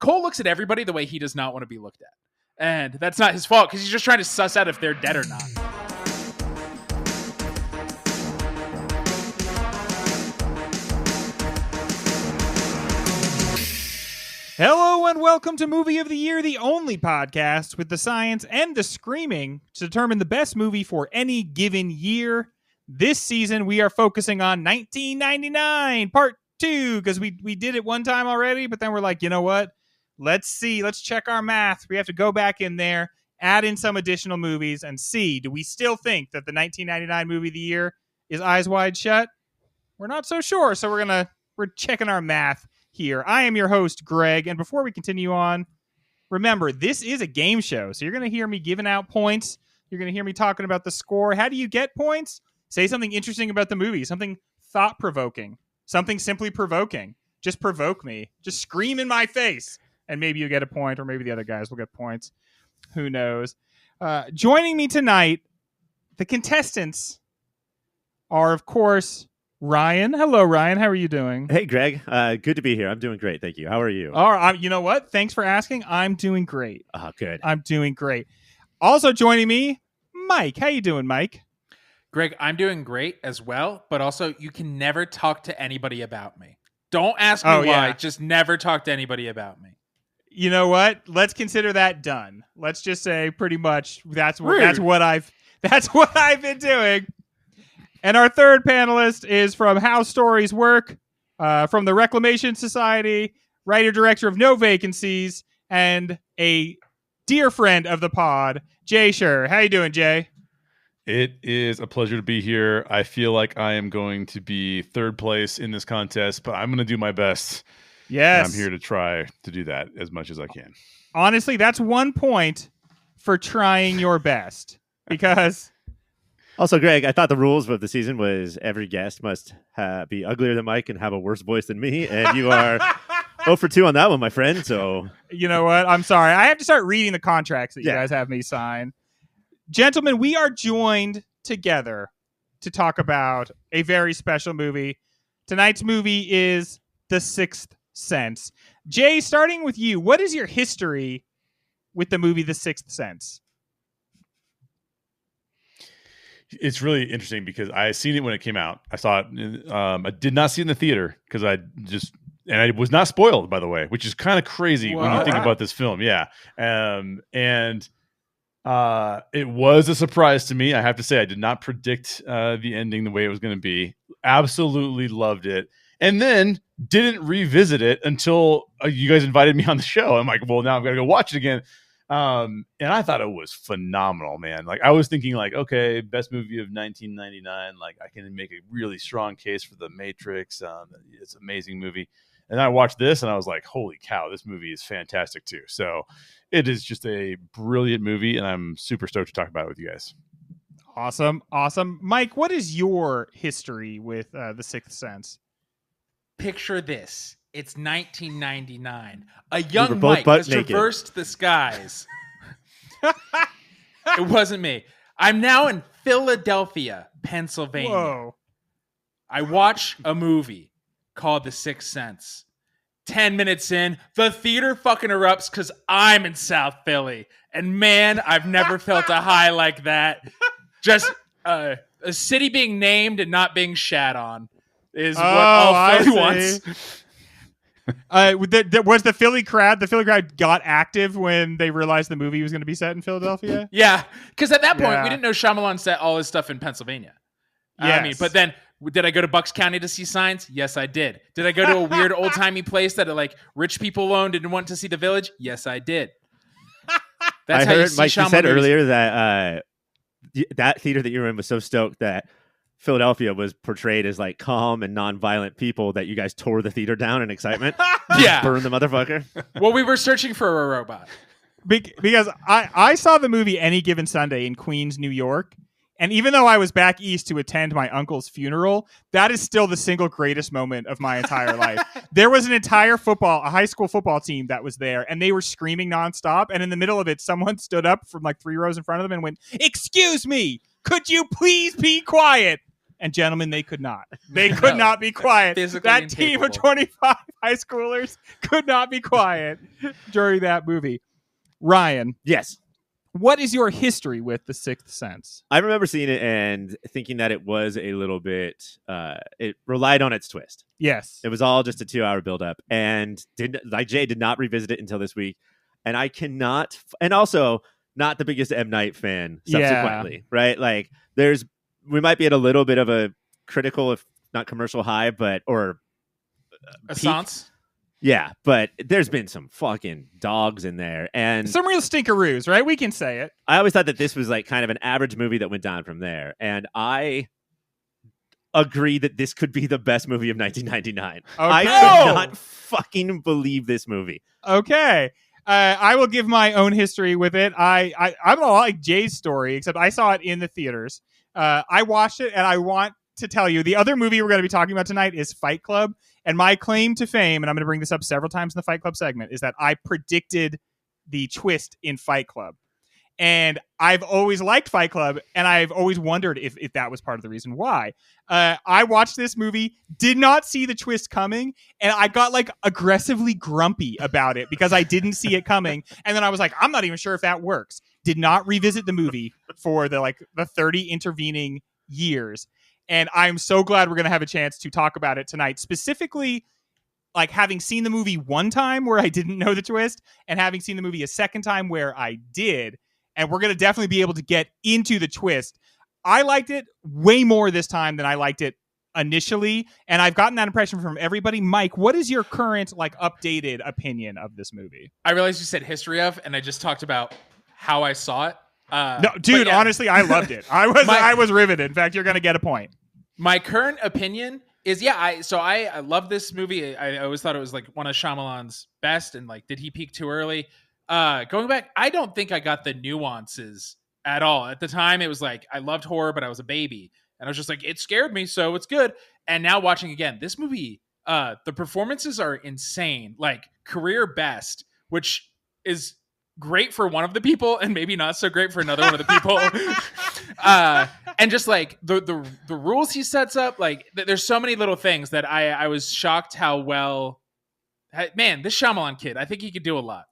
Cole looks at everybody the way he does not want to be looked at. And that's not his fault because he's just trying to suss out if they're dead or not. Hello and welcome to Movie of the Year, the only podcast with the science and the screaming to determine the best movie for any given year. This season, we are focusing on 1999, part 2, because we did it one time already, but then we're like, you know what? Let's check our math. We have to go back in there, add in some additional movies, and see, do we still think that the 1999 movie of the year is Eyes Wide Shut? We're not so sure, so we're checking our math here. I am your host, Greg, and before we continue on, remember, this is a game show, so you're going to hear me giving out points. You're going to hear me talking about the score. How do you get points? Say something interesting about the movie, something thought-provoking, something simply provoking. Just provoke me. Just scream in my face, and maybe you get a point, or maybe the other guys will get points. Who knows? Joining me tonight, the contestants are, of course, Ryan. Hello, Ryan. How are you doing? Hey, Greg. Good to be here. I'm doing great. Thank you. How are you? All right. You know what? Thanks for asking. I'm doing great. Good. I'm doing great. Also joining me, Mike. How you doing, Mike? Greg, I'm doing great as well, but also you can never talk to anybody about me. Don't ask me why. Yeah. Just never talk to anybody about me. You know what? Let's consider that done. Let's just say pretty much that's what I've been doing. And our third panelist is from How Stories Work, from the Reclamation Society, writer-director of No Vacancies, and a dear friend of the pod, Jay Sherer. How you doing, Jay? It is a pleasure to be here. I feel like I am going to be third place in this contest, but I'm going to do my best. Yes. I'm here to try to do that as much as I can. Honestly, that's 1 point for trying your best, because... Also, Greg, I thought the rules of the season was every guest must be uglier than Mike and have a worse voice than me, and you are 0 for 2 on that one, my friend. So, you know what? I'm sorry. I have to start reading the contracts that you guys have me sign. Gentlemen, we are joined together to talk about a very special movie. Tonight's movie is The Sixth Sense. Jay, starting with you, what is your history with the movie The Sixth Sense? It's really interesting because I seen it when it came out. I saw it. I did not see it in the theater because I was not spoiled, by the way, which is kind of crazy when you think about this film. Yeah. And it was a surprise to me. I have to say, I did not predict the ending the way it was going to be. Absolutely loved it. And then didn't revisit it until you guys invited me on the show. I'm like, well, now I'm going to go watch it again. And I thought it was phenomenal, man. Like, I was thinking, like, okay, best movie of 1999. Like, I can make a really strong case for The Matrix. It's an amazing movie. And I watched this and I was like, holy cow, this movie is fantastic too. So it is just a brilliant movie, and I'm super stoked to talk about it with you guys. Awesome. Mike, what is your history with The Sixth Sense? Picture this. It's 1999. A young Mike has traversed the skies. It wasn't me. I'm now in Philadelphia, Pennsylvania. Whoa. I watch a movie called The Sixth Sense. 10 minutes in, the theater fucking erupts because I'm in South Philly. And man, I've never felt a high like that. Just a city being named and not being shat on is what all Philly wants. Was the Philly crowd got active when they realized the movie was going to be set in Philadelphia? Yeah, because at that point, we didn't know Shyamalan set all his stuff in Pennsylvania. Yes. I mean, but then, did I go to Bucks County to see signs? Yes, I did. Did I go to a weird old-timey place that like rich people owned and went to see The Village? Yes, I did. That's I heard Mike, you said earlier that that theater that you were in was so stoked that Philadelphia was portrayed as like calm and non-violent people that you guys tore the theater down in excitement. Yeah. Burned the motherfucker. Well, we were searching for a robot. Because I saw the movie Any Given Sunday in Queens, New York. And even though I was back east to attend my uncle's funeral, that is still the single greatest moment of my entire life. There was an entire a high school football team that was there, and they were screaming nonstop. And in the middle of it, someone stood up from like 3 rows in front of them and went, "Excuse me, could you please be quiet?" And gentlemen, they could not. They could not be quiet. Physically That team of incapable. 25 high schoolers could not be quiet during that movie. Ryan, Yes. what is your history with The Sixth Sense? I remember seeing it and thinking that it was a little bit, it relied on its twist. Yes. It was all just a 2-hour buildup, and Jay did not revisit it until this week. And I cannot, and also not the biggest M. Night fan subsequently, right? Like we might be at a little bit of a critical, if not commercial high, or Assance. Yeah, but there's been some fucking dogs in there, and Some real stinkeroos, right? We can say it. I always thought that this was like kind of an average movie that went down from there, and I agree that this could be the best movie of 1999. I could not fucking believe this movie. Okay. I will give my own history with it. I'm not like Jay's story, except I saw it in the theaters. I watched it, and I want to tell you, the other movie we're going to be talking about tonight is Fight Club. And my claim to fame, and I'm going to bring this up several times in the Fight Club segment, is that I predicted the twist in Fight Club. And I've always liked Fight Club, and I've always wondered if that was part of the reason why. I watched this movie, did not see the twist coming, and I got like aggressively grumpy about it because I didn't see it coming. And then I was like, I'm not even sure if that works. Did not revisit the movie for the 30 intervening years. And I'm so glad we're going to have a chance to talk about it tonight, specifically like having seen the movie one time where I didn't know the twist and having seen the movie a second time where I did. And we're going to definitely be able to get into the twist. I liked it way more this time than I liked it initially. And I've gotten that impression from everybody. Mike, what is your current updated opinion of this movie? I realized you said history of, and I just talked about how I saw it. No, dude, honestly, I loved it. I was riveted. In fact, you're going to get a point. My current opinion is, I love this movie. I always thought it was like one of Shyamalan's best, and did he peak too early? Going back, I don't think I got the nuances at all. At the time, it was like, I loved horror, but I was a baby. And I was just like, it scared me, so it's good. And now watching again, this movie, the performances are insane. Like, career best, which is great for one of the people and maybe not so great for another one of the people. And just the rules he sets up, there's so many little things that I was shocked how well, man, this Shyamalan kid, I think he could do a lot.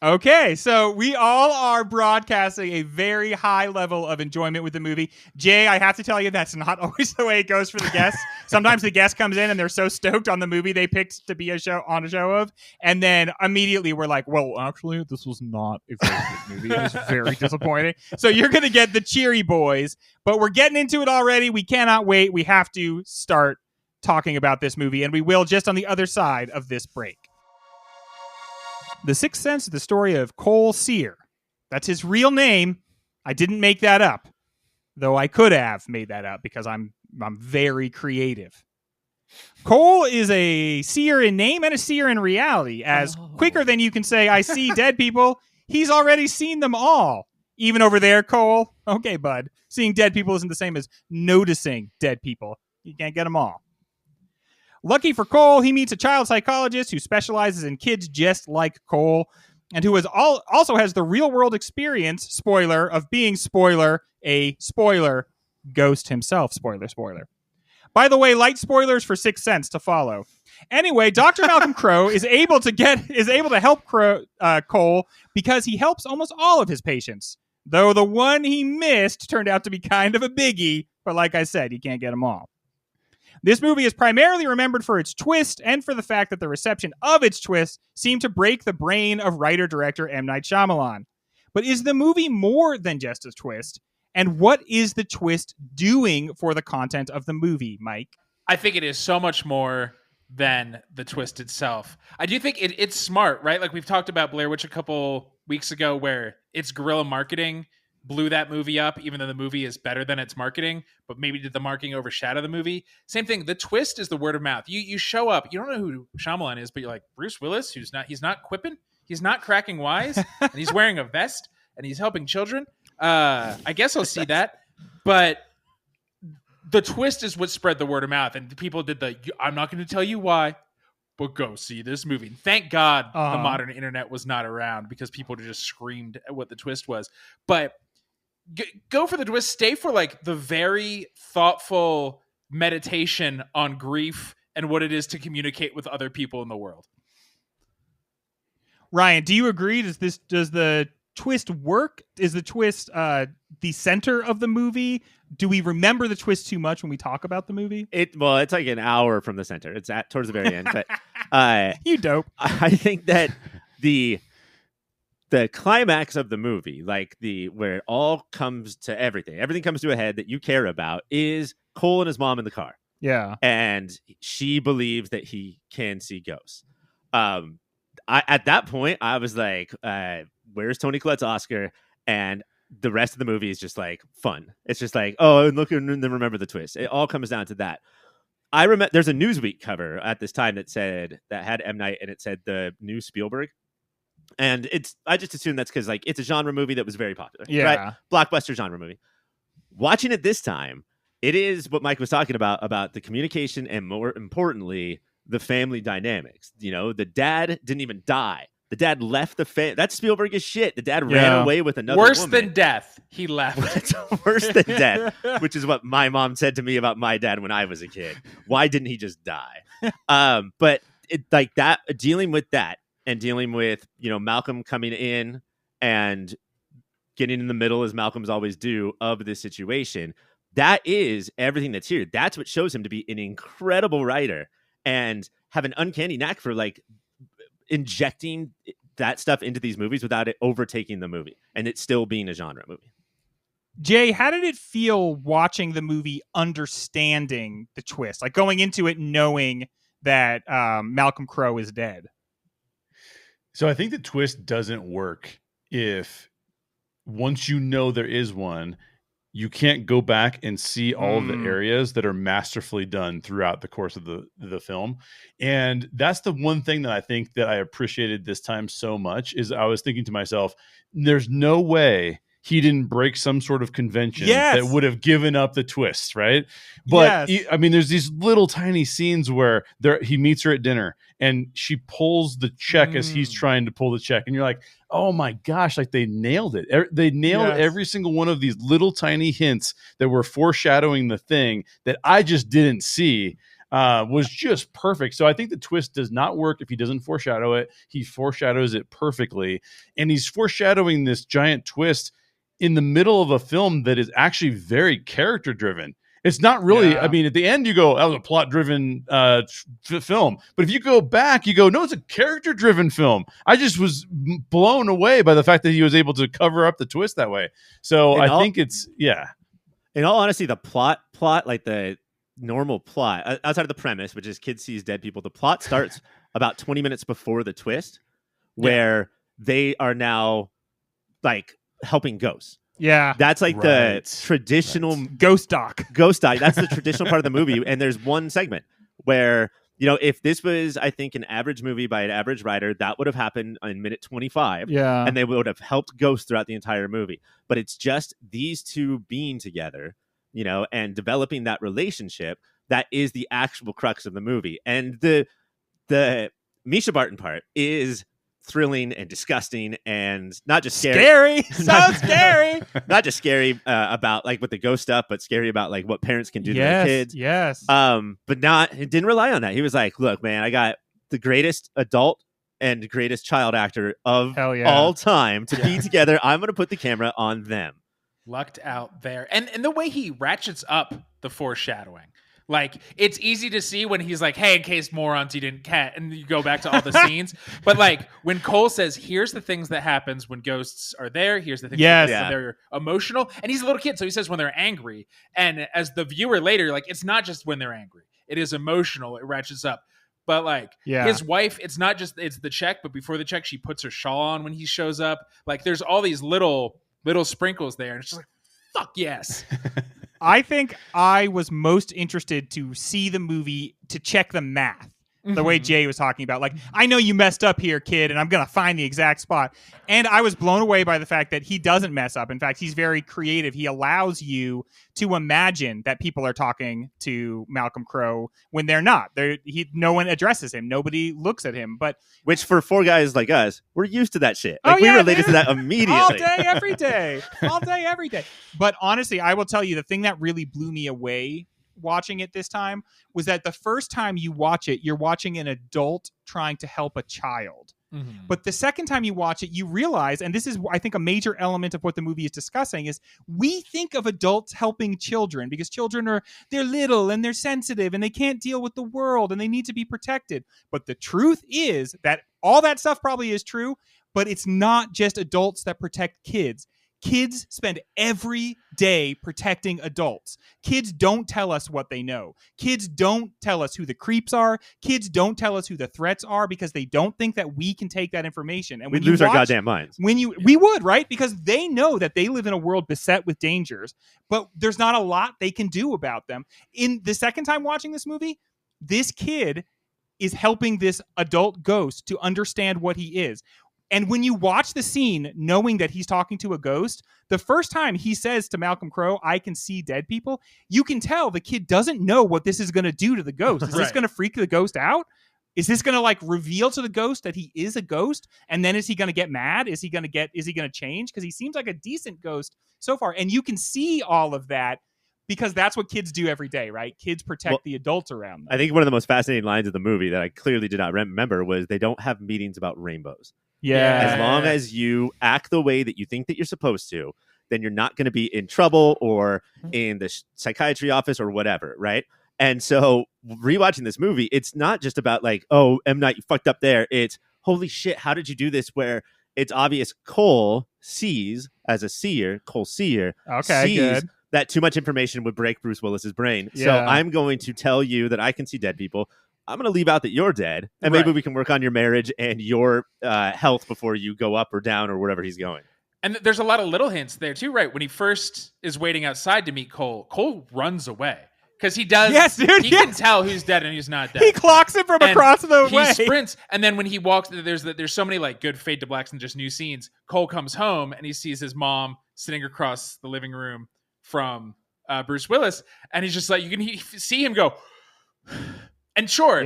Okay, so we all are broadcasting a very high level of enjoyment with the movie. Jay, I have to tell you, that's not always the way it goes for the guests. Sometimes the guest comes in and they're so stoked on the movie they picked to be a show of, and then immediately we're like, well, actually, this was not a very good movie. It was very disappointing. So you're going to get the cheery boys, but we're getting into it already. We cannot wait. We have to start talking about this movie, and we will just on the other side of this break. The Sixth Sense is the story of Cole Sherer. That's his real name. I didn't make that up, though I could have made that up because I'm very creative. Cole is a seer in name and a seer in reality, as quicker than you can say, I see dead people, he's already seen them all. Even over there, Cole. Okay, bud. Seeing dead people isn't the same as noticing dead people. You can't get them all. Lucky for Cole, he meets a child psychologist who specializes in kids just like Cole, and who also has the real-world experience, spoiler, of being a spoiler, ghost himself, spoiler. By the way, light spoilers for Sixth Sense to follow. Anyway, Dr. Malcolm Crowe is able to help Cole because he helps almost all of his patients, though the one he missed turned out to be kind of a biggie, but like I said, you can't get them all. This movie is primarily remembered for its twist and for the fact that the reception of its twist seemed to break the brain of writer-director M. Night Shyamalan. But is the movie more than just a twist? And what is the twist doing for the content of the movie, Mike? I think it is so much more than the twist itself. I do think it's smart, right? Like we've talked about Blair Witch a couple weeks ago, where its guerrilla marketing blew that movie up, even though the movie is better than its marketing, but maybe did the marketing overshadow the movie? Same thing. The twist is the word of mouth. You show up, you don't know who Shyamalan is, but you're like, Bruce Willis, he's not quipping, he's not cracking wise, and he's wearing a vest, and he's helping children. I guess I'll see that. But the twist is what spread the word of mouth, and people did I'm not going to tell you why, but go see this movie. And thank God the modern internet was not around, because people just screamed at what the twist was. But go for the twist. Stay for like the very thoughtful meditation on grief and what it is to communicate with other people in the world. Ryan, do you agree? Does the twist work? Is the twist the center of the movie? Do we remember the twist too much when we talk about the movie? It's like an hour from the center. It's towards the very end. But you dope. I think that the climax of the movie, like where it all comes to everything comes to a head that you care about, is Cole and his mom in the car. Yeah. And she believes that he can see ghosts. At that point, I was like, where's Toni Collette's Oscar? And the rest of the movie is just like fun. It's just like, oh, and look, and then remember the twist. It all comes down to that. I remember there's a Newsweek cover at this time that had M. Night, and it said the new Spielberg. And I just assume that's because like it's a genre movie that was very popular. Yeah. Right? Blockbuster genre movie. Watching it this time, it is what Mike was talking about the communication and, more importantly, the family dynamics. You know, the dad didn't even die. The dad left the family. That's Spielberg as shit. The dad ran away with another Worse woman. than death. He left. It's worse than death, which is what my mom said to me about my dad when I was a kid. Why didn't he just die? But like that, dealing with that and dealing with, you know, Malcolm coming in and getting in the middle, as Malcolms always do, of this situation. That is everything that's here. That's what shows him to be an incredible writer and have an uncanny knack for like injecting that stuff into these movies without it overtaking the movie and it still being a genre movie. Jay, how did it feel watching the movie, understanding the twist, like going into it knowing that Malcolm Crowe is dead? So I think the twist doesn't work if once you know there is one, you can't go back and see all of the areas that are masterfully done throughout the course of the film. And that's the one thing that I think that I appreciated this time so much is I was thinking to myself, there's no way he didn't break some sort of convention that would have given up the twist, right? But I mean, there's these little tiny scenes where he meets her at dinner and she pulls the check as he's trying to pull the check. And you're like, oh my gosh, like they nailed it. They nailed every single one of these little tiny hints that were foreshadowing the thing that I just didn't see. Was just perfect. So I think the twist does not work if he doesn't foreshadow it. He foreshadows it perfectly. And he's foreshadowing this giant twist in the middle of a film that is actually very character driven. It's not really, I mean, at the end you go, that was a plot driven film. But if you go back, you go, no, it's a character driven film. I just was blown away by the fact that he was able to cover up the twist that way. So I think it's, In all honesty, the plot, like the normal plot, outside of the premise, which is kid sees dead people, the plot starts about 20 minutes before the twist, where they are now like helping ghosts. Yeah. That's like the traditional ghost doc. That's the traditional part of the movie. And there's one segment where, you know, if this was, I think, an average movie by an average writer, that would have happened in minute 25. Yeah. And they would have helped ghosts throughout the entire movie. But it's just these two being together, you know, and developing that relationship that is the actual crux of the movie. And the Misha Barton part is thrilling and disgusting and not just scary. So scary. Not just scary about like with the ghost stuff, but scary about like what parents can do to their kids. Yes. But it didn't rely on that. He was like, look, man, I got the greatest adult and greatest child actor of all time to be together. I'm going to put the camera on them. Lucked out there. And the way he ratchets up the foreshadowing. Like, it's easy to see when he's like, hey, in case morons, you didn't catch, and you go back to all the scenes. But, like, when Cole says, here's the things that happens when ghosts are there. Here's the things that when they're emotional. And he's a little kid, so he says when they're angry. And as the viewer later, like, it's not just when they're angry. It is emotional. It ratchets up. But, like, his wife, it's not just, it's the check, but before the check, she puts her shawl on when he shows up. Like, there's all these little sprinkles there. And it's just like, fuck yes. I think I was most interested to see the movie to check the math. The way Jay was talking about, like, I know you messed up here, kid, and I'm going to find the exact spot. And I was blown away by the fact that he doesn't mess up. In fact, he's very creative. He allows you to imagine that people are talking to Malcolm Crowe when they're not. No one addresses him. Nobody looks at him. But which for 4 guys like us, we're used to that shit. Like, we related to that immediately. All day, every day. All day, every day. But honestly, I will tell you, the thing that really blew me away watching it this time was that the first time you watch it, you're watching an adult trying to help a child. Mm-hmm. But the second time you watch it, you realize, and this is, I think, a major element of what the movie is discussing, is we think of adults helping children because children they're little and they're sensitive and they can't deal with the world and they need to be protected. But the truth is that all that stuff probably is true, but it's not just adults that protect kids. Kids spend every day protecting adults. Kids don't tell us what they know. Kids don't tell us who the creeps are. Kids don't tell us who the threats are because they don't think that we can take that information. And we'd lose our goddamn minds. We would, right? Because they know that they live in a world beset with dangers, but there's not a lot they can do about them. In the second time watching this movie, this kid is helping this adult ghost to understand what he is. And when you watch the scene, knowing that he's talking to a ghost, the first time he says to Malcolm Crowe, I can see dead people, you can tell the kid doesn't know what this is going to do to the ghost. Is this going to freak the ghost out? Is this going to like reveal to the ghost that he is a ghost? And then is he going to get mad? Is he going to change? Because he seems like a decent ghost so far. And you can see all of that because that's what kids do every day, right? Kids protect the adults around them. I think one of the most fascinating lines of the movie that I clearly did not remember was they don't have meetings about rainbows. Yeah. As long as you act the way that you think that you're supposed to, then you're not going to be in trouble or in the psychiatry office or whatever, right? And so rewatching this movie, it's not just about like, oh, M. Night, you fucked up there. It's, holy shit, how did you do this? Where it's obvious Cole sees, as a seer, sees that too much information would break Bruce Willis's brain. Yeah. So I'm going to tell you that I can see dead people. I'm going to leave out that you're dead, and maybe we can work on your marriage and your health before you go up or down or wherever he's going. And there's a lot of little hints there too, right? When he first is waiting outside to meet Cole, Cole runs away because he does. Yes, dude. He can tell who's dead and who's not dead. He clocks him from across the way. He sprints, and then when he walks, there's so many like good fade to blacks and just new scenes. Cole comes home and he sees his mom sitting across the living room from Bruce Willis, and he's just like, you can see him go. And sure,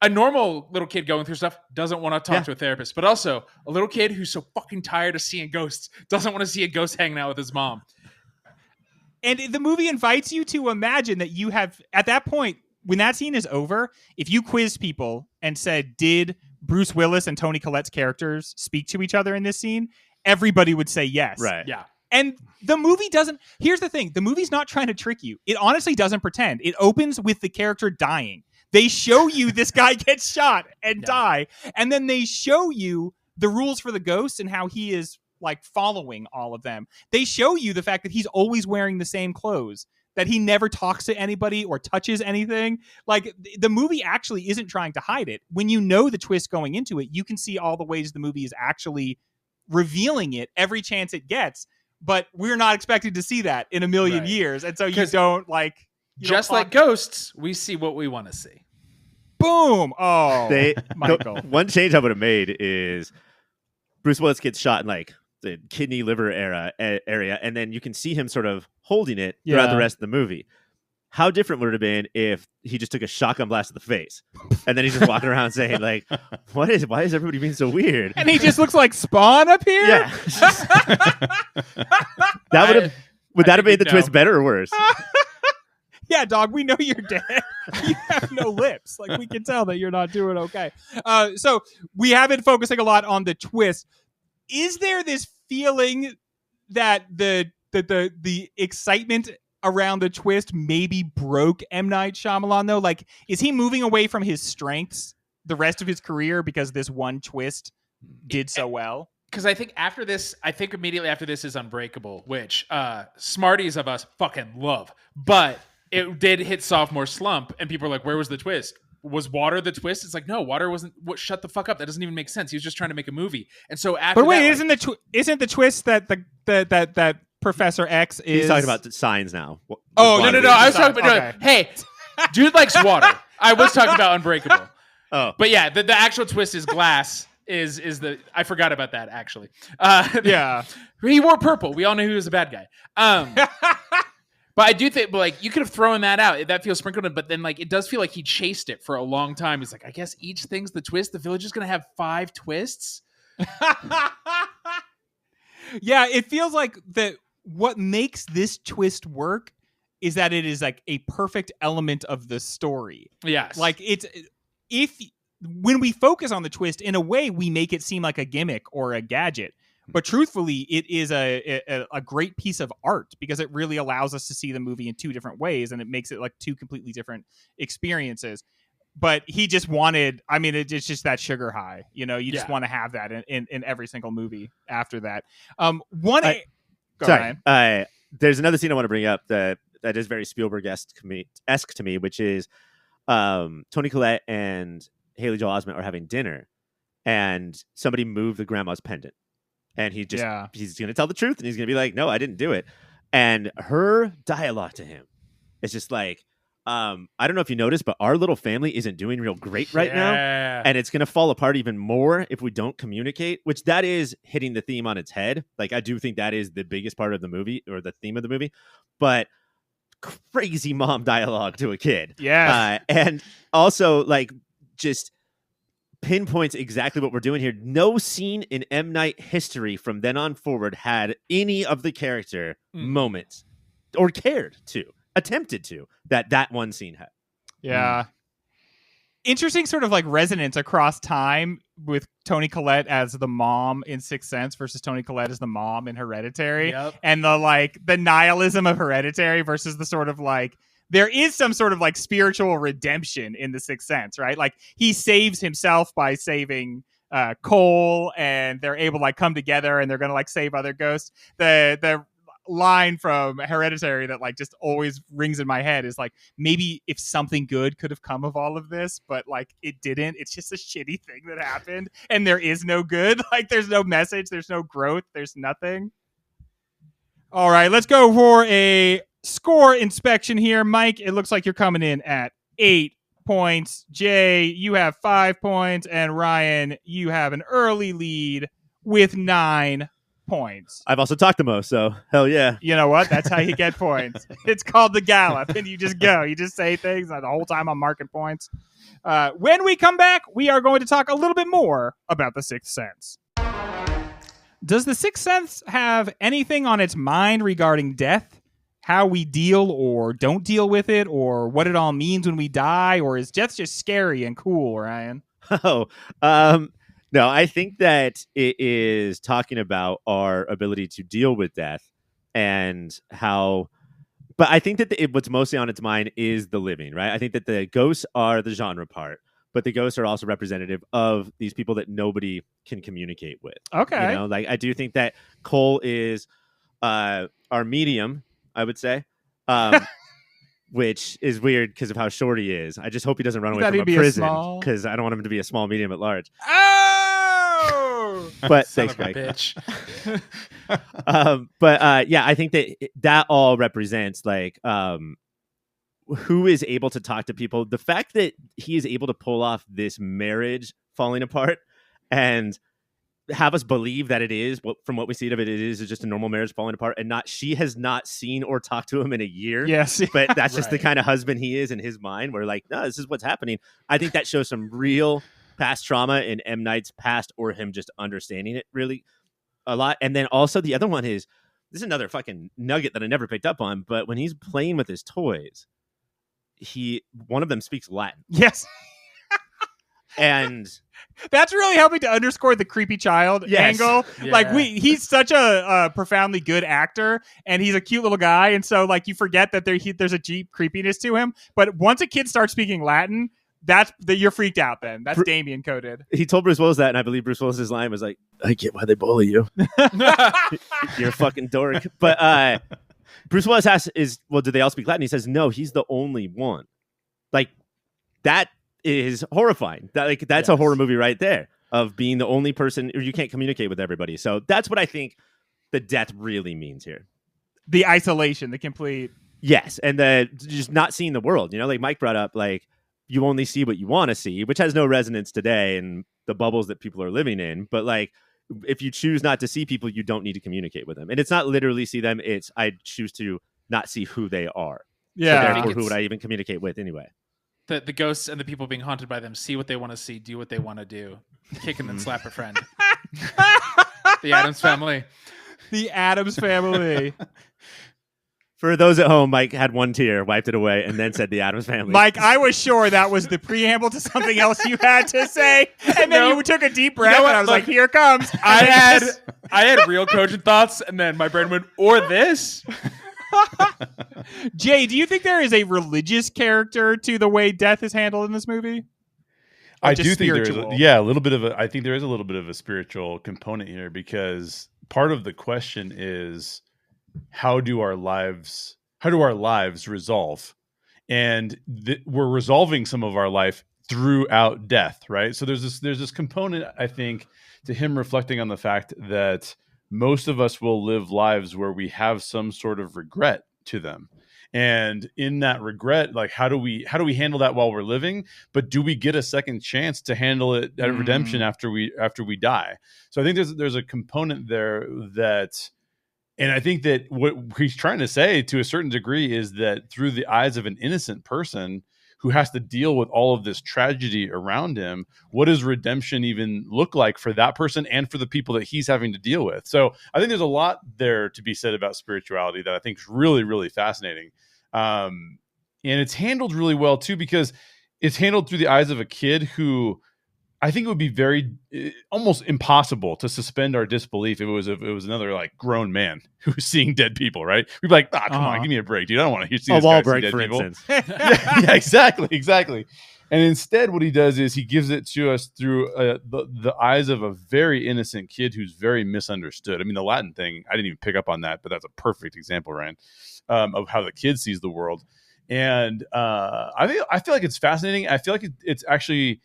a normal little kid going through stuff doesn't want to talk to a therapist, but also a little kid who's so fucking tired of seeing ghosts doesn't want to see a ghost hanging out with his mom. And the movie invites you to imagine that you have, at that point, when that scene is over, if you quizzed people and said, did Bruce Willis and Toni Collette's characters speak to each other in this scene? Everybody would say yes. Right. Yeah. And the movie doesn't, here's the thing, the movie's not trying to trick you. It honestly doesn't pretend. It opens with the character dying. They show you this guy gets shot and die, and then they show you the rules for the ghost and how he is like following all of them. They show you the fact that he's always wearing the same clothes, that he never talks to anybody or touches anything. Like the movie actually isn't trying to hide it. When you know the twist going into it, you can see all the ways the movie is actually revealing it every chance it gets. But we're not expected to see that in a million years, and so you don't like. Just like ghosts, we see what we want to see. Boom! Oh, Michael. One change I would have made is Bruce Willis gets shot in like the kidney liver area, and then you can see him sort of holding it throughout the rest of the movie. How different would it have been if he just took a shotgun blast to the face, and then he's just walking around saying like, why is everybody being so weird? And he just looks like Spawn up here? Yeah. Would that have made the twist better or worse? Yeah, dog, we know you're dead. You have no lips. Like, we can tell that you're not doing okay. So we have been focusing a lot on the twist. Is there this feeling that the excitement around the twist maybe broke M. Night Shyamalan, though? Like, is he moving away from his strengths the rest of his career because this one twist did so well? Because I think immediately after this is Unbreakable, which smarties of us fucking love. But it did hit sophomore slump, and people are like, where was the twist? Was water the twist? It's like, no, water wasn't. What? Shut the fuck up. That doesn't even make sense. He was just trying to make a movie. And so after But wait, that, isn't the twist that that Professor X is... He's talking about the signs now. No. I was talking about... Hey, dude likes water. I was talking about Unbreakable. But yeah, the actual twist is glass. Is the I forgot about that actually. Yeah. He wore purple. We all knew he was a bad guy. But I do think, like, you could have thrown that out. That feels sprinkled in, but then, like, it does feel like he chased it for a long time. He's like, I guess each thing's the twist. The village is going to have 5 twists. Yeah, it feels like that. What makes this twist work is that it is like a perfect element of the story. Yes. Like when we focus on the twist, in a way, we make it seem like a gimmick or a gadget. But truthfully, it is a great piece of art because it really allows us to see the movie in 2 different ways, and it makes it like 2 completely different experiences. But he just wanted, I mean, it's just that sugar high, you know, you just want to have that in every single movie after that. There's another scene I want to bring up that is very Spielberg-esque to me, which is Toni Collette and Haley Joel Osment are having dinner, and somebody moved the grandma's pendant. And he's going to tell the truth, and he's going to be like, no, I didn't do it. And her dialogue to him is just like, I don't know if you noticed, but our little family isn't doing real great right now. And it's going to fall apart even more if we don't communicate, which that is hitting the theme on its head. Like, I do think that is the biggest part of the movie, or the theme of the movie. But crazy mom dialogue to a kid. Yeah. And also, like, just pinpoints exactly what we're doing here. No scene in M. Night history from then on forward had any of the character moments, or attempted to, that one scene had. Yeah. Interesting sort of like resonance across time with Toni Collette as the mom in Sixth Sense versus Toni Collette as the mom in Hereditary. Yep. And the nihilism of Hereditary versus the sort of like, there is some sort of like spiritual redemption in the Sixth Sense, right? Like he saves himself by saving Cole, and they're able to like come together, and they're going to like save other ghosts. The line from Hereditary that like just always rings in my head is like, maybe if something good could have come of all of this, but like it didn't. It's just a shitty thing that happened, and there is no good. Like there's no message, there's no growth, there's nothing. All right, let's go for a score inspection here. Mike, it looks like you're coming in at 8 points. Jay, you have 5 points, and Ryan, you have an early lead with 9 points. I've also talked the most, so hell yeah. You know what? That's how you get points. It's called the gallop, and you just go. You just say things, and the whole time I'm marking points. When we come back, we are going to talk a little bit more about The Sixth Sense. Does The Sixth Sense have anything on its mind regarding death? How we deal or don't deal with it, or what it all means when we die, or is death just scary and cool, Ryan? No, I think that it is talking about our ability to deal with death and how. But I think that what's mostly on its mind is the living, right? I think that the ghosts are the genre part, but the ghosts are also representative of these people that nobody can communicate with. Okay. You know, like I do think that Cole is our medium, I would say, which is weird because of how short he is. I just hope he doesn't run away from a prison, because I don't want him to be a small medium at large. Oh! But Son thanks, of a Mike. bitch. Yeah, I think that all represents like who is able to talk to people. The fact that he is able to pull off this marriage falling apart and have us believe that it is, from what we see of it, it is just a normal marriage falling apart, and she has not seen or talked to him in a year. Yes. But that's just the kind of husband he is in his mind. We're like, no, this is what's happening. I think that shows some real past trauma in M. Night's past, or him just understanding it really a lot. And then also the other one is, this is another fucking nugget that I never picked up on, but when he's playing with his toys, one of them speaks Latin. Yes. And that's really helping to underscore the creepy child angle. Yeah. Like he's such a profoundly good actor, and he's a cute little guy, and so like you forget that there's a deep creepiness to him. But once a kid starts speaking Latin, you're freaked out. Then that's Damien coded. He told Bruce Willis that, and I believe Bruce Willis's line was like, "I get why they bully you. You're a fucking dork." But Bruce Willis do they all speak Latin? He says no. He's the only one. Like that is horrifying. That's a horror movie right there, of being the only person, or you can't communicate with everybody. So that's what I think the death really means here. The isolation, the complete. Yes, and the just not seeing the world. You know, like Mike brought up, like you only see what you want to see, which has no resonance today in the bubbles that people are living in. But like, if you choose not to see people, you don't need to communicate with them. And it's not literally see them. It's I choose to not see who they are. Yeah. So therefore, who would I even communicate with anyway? The ghosts and the people being haunted by them see what they want to see, do what they want to do, kick and then slap a friend. The Addams Family. The Addams Family. For those at home, Mike had one tear, wiped it away, and then said the Addams Family. Mike, I was sure that was the preamble to something else you had to say, and then you took a deep breath, and I was like, "Here comes." I had real cogent thoughts, and then my brain went, "Or this." Jay, do you think there is a religious character to the way death is handled in this movie? I do think there is. A little bit of a. I think there is a little bit of a spiritual component here because part of the question is, how do our lives resolve? And we're resolving some of our life throughout death, right? So there's this component, I think, to him reflecting on the fact that most of us will live lives where we have some sort of regret to them. And in that regret, like how do we handle that while we're living? But do we get a second chance to handle it at redemption after we die? So I think there's a component there that, and I think that what he's trying to say to a certain degree is that through the eyes of an innocent person who has to deal with all of this tragedy around him, what does redemption even look like for that person and for the people that he's having to deal with? So I think there's a lot there to be said about spirituality that I think is really, really fascinating. And it's handled really well too, because it's handled through the eyes of a kid who I think it would be very almost impossible to suspend our disbelief if it was another like grown man who was seeing dead people, right? We'd be like, come on, give me a break, dude. I don't want to see this guy see dead people. Yeah, exactly. And instead, what he does is he gives it to us through the eyes of a very innocent kid who's very misunderstood. I mean, the Latin thing, I didn't even pick up on that, but that's a perfect example, Ryan, of how the kid sees the world. And I feel like it's fascinating. I feel like it's actually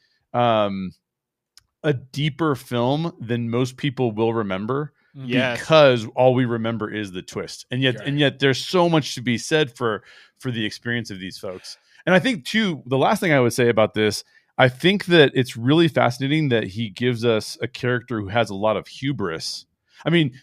a deeper film than most people will remember. Yes. Because all we remember is the twist. And yet there's so much to be said for the experience of these folks. And I think too, the last thing I would say about this, I think that it's really fascinating that he gives us a character who has a lot of hubris. I mean,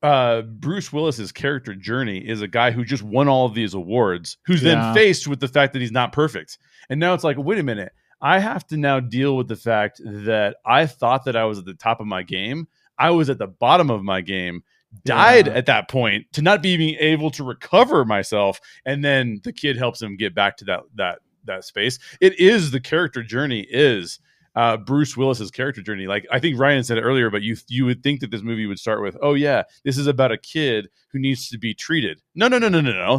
Bruce Willis's character journey is a guy who just won all of these awards, who's then faced with the fact that he's not perfect. And now it's like, wait a minute, I have to now deal with the fact that I thought that I was at the top of my game. I was at the bottom of my game, died at that point to not being able to recover myself. And then the kid helps him get back to that space. It is the character journey is Bruce Willis's character journey. Like I think Ryan said it earlier, but you would think that this movie would start with, oh yeah, this is about a kid who needs to be treated. No.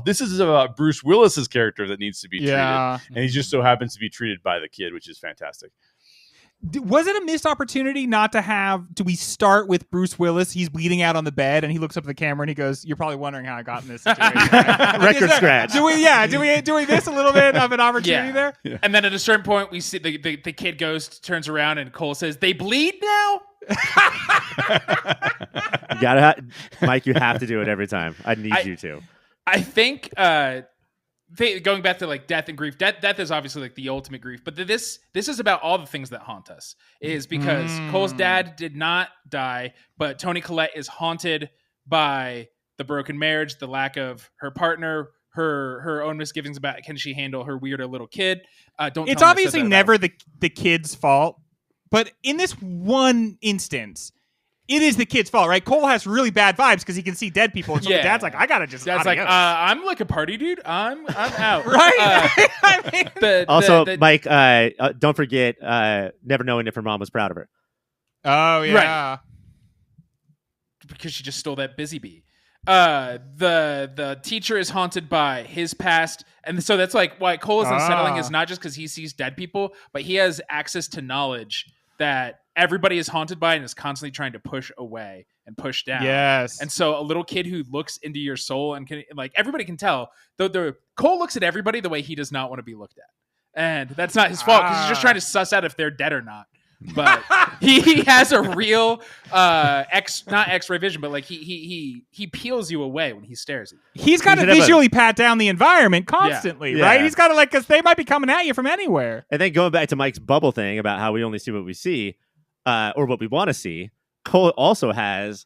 This is about Bruce Willis's character that needs to be treated. And he just so happens to be treated by the kid, which is fantastic. Was it a missed opportunity not to have? Do we start with Bruce Willis? He's bleeding out on the bed, and he looks up at the camera and he goes, "You're probably wondering how I got in this situation." Record scratch. Do we miss a little bit of an opportunity there? Yeah. And then at a certain point, we see the kid ghost turns around and Cole says, "They bleed now." You gotta, Mike. You have to do it every time. I need you to. I think. Going back to like death and grief, death is obviously like the ultimate grief, but this is about all the things that haunt us. Is because Cole's dad did not die, but Toni Collette is haunted by the broken marriage, the lack of her partner, her own misgivings about can she handle her weirder little kid. It's obviously never the kid's fault, but in this one instance, it is the kid's fault, right? Cole has really bad vibes because he can see dead people. And so the dad's like, I gotta just. Dad's like, I'm like a party dude. I'm out. Right. Mike, don't forget, never knowing if her mom was proud of her. Oh yeah, right. Because she just stole that busy bee. The teacher is haunted by his past, and so that's like why Cole is unsettling. Is not just because he sees dead people, but he has access to knowledge that everybody is haunted by and is constantly trying to push away and push down. Yes. And so a little kid who looks into your soul and can, like, everybody can tell, though Cole looks at everybody the way he does not want to be looked at. And that's not his fault because he's just trying to suss out if they're dead or not. but he has a real not X-ray vision, but like he peels you away when he stares at you. He's got to visually pat down the environment constantly, Yeah. right? He's got to because they might be coming at you from anywhere. And then going back to Mike's bubble thing about how we only see what we see, or what we want to see, Cole also has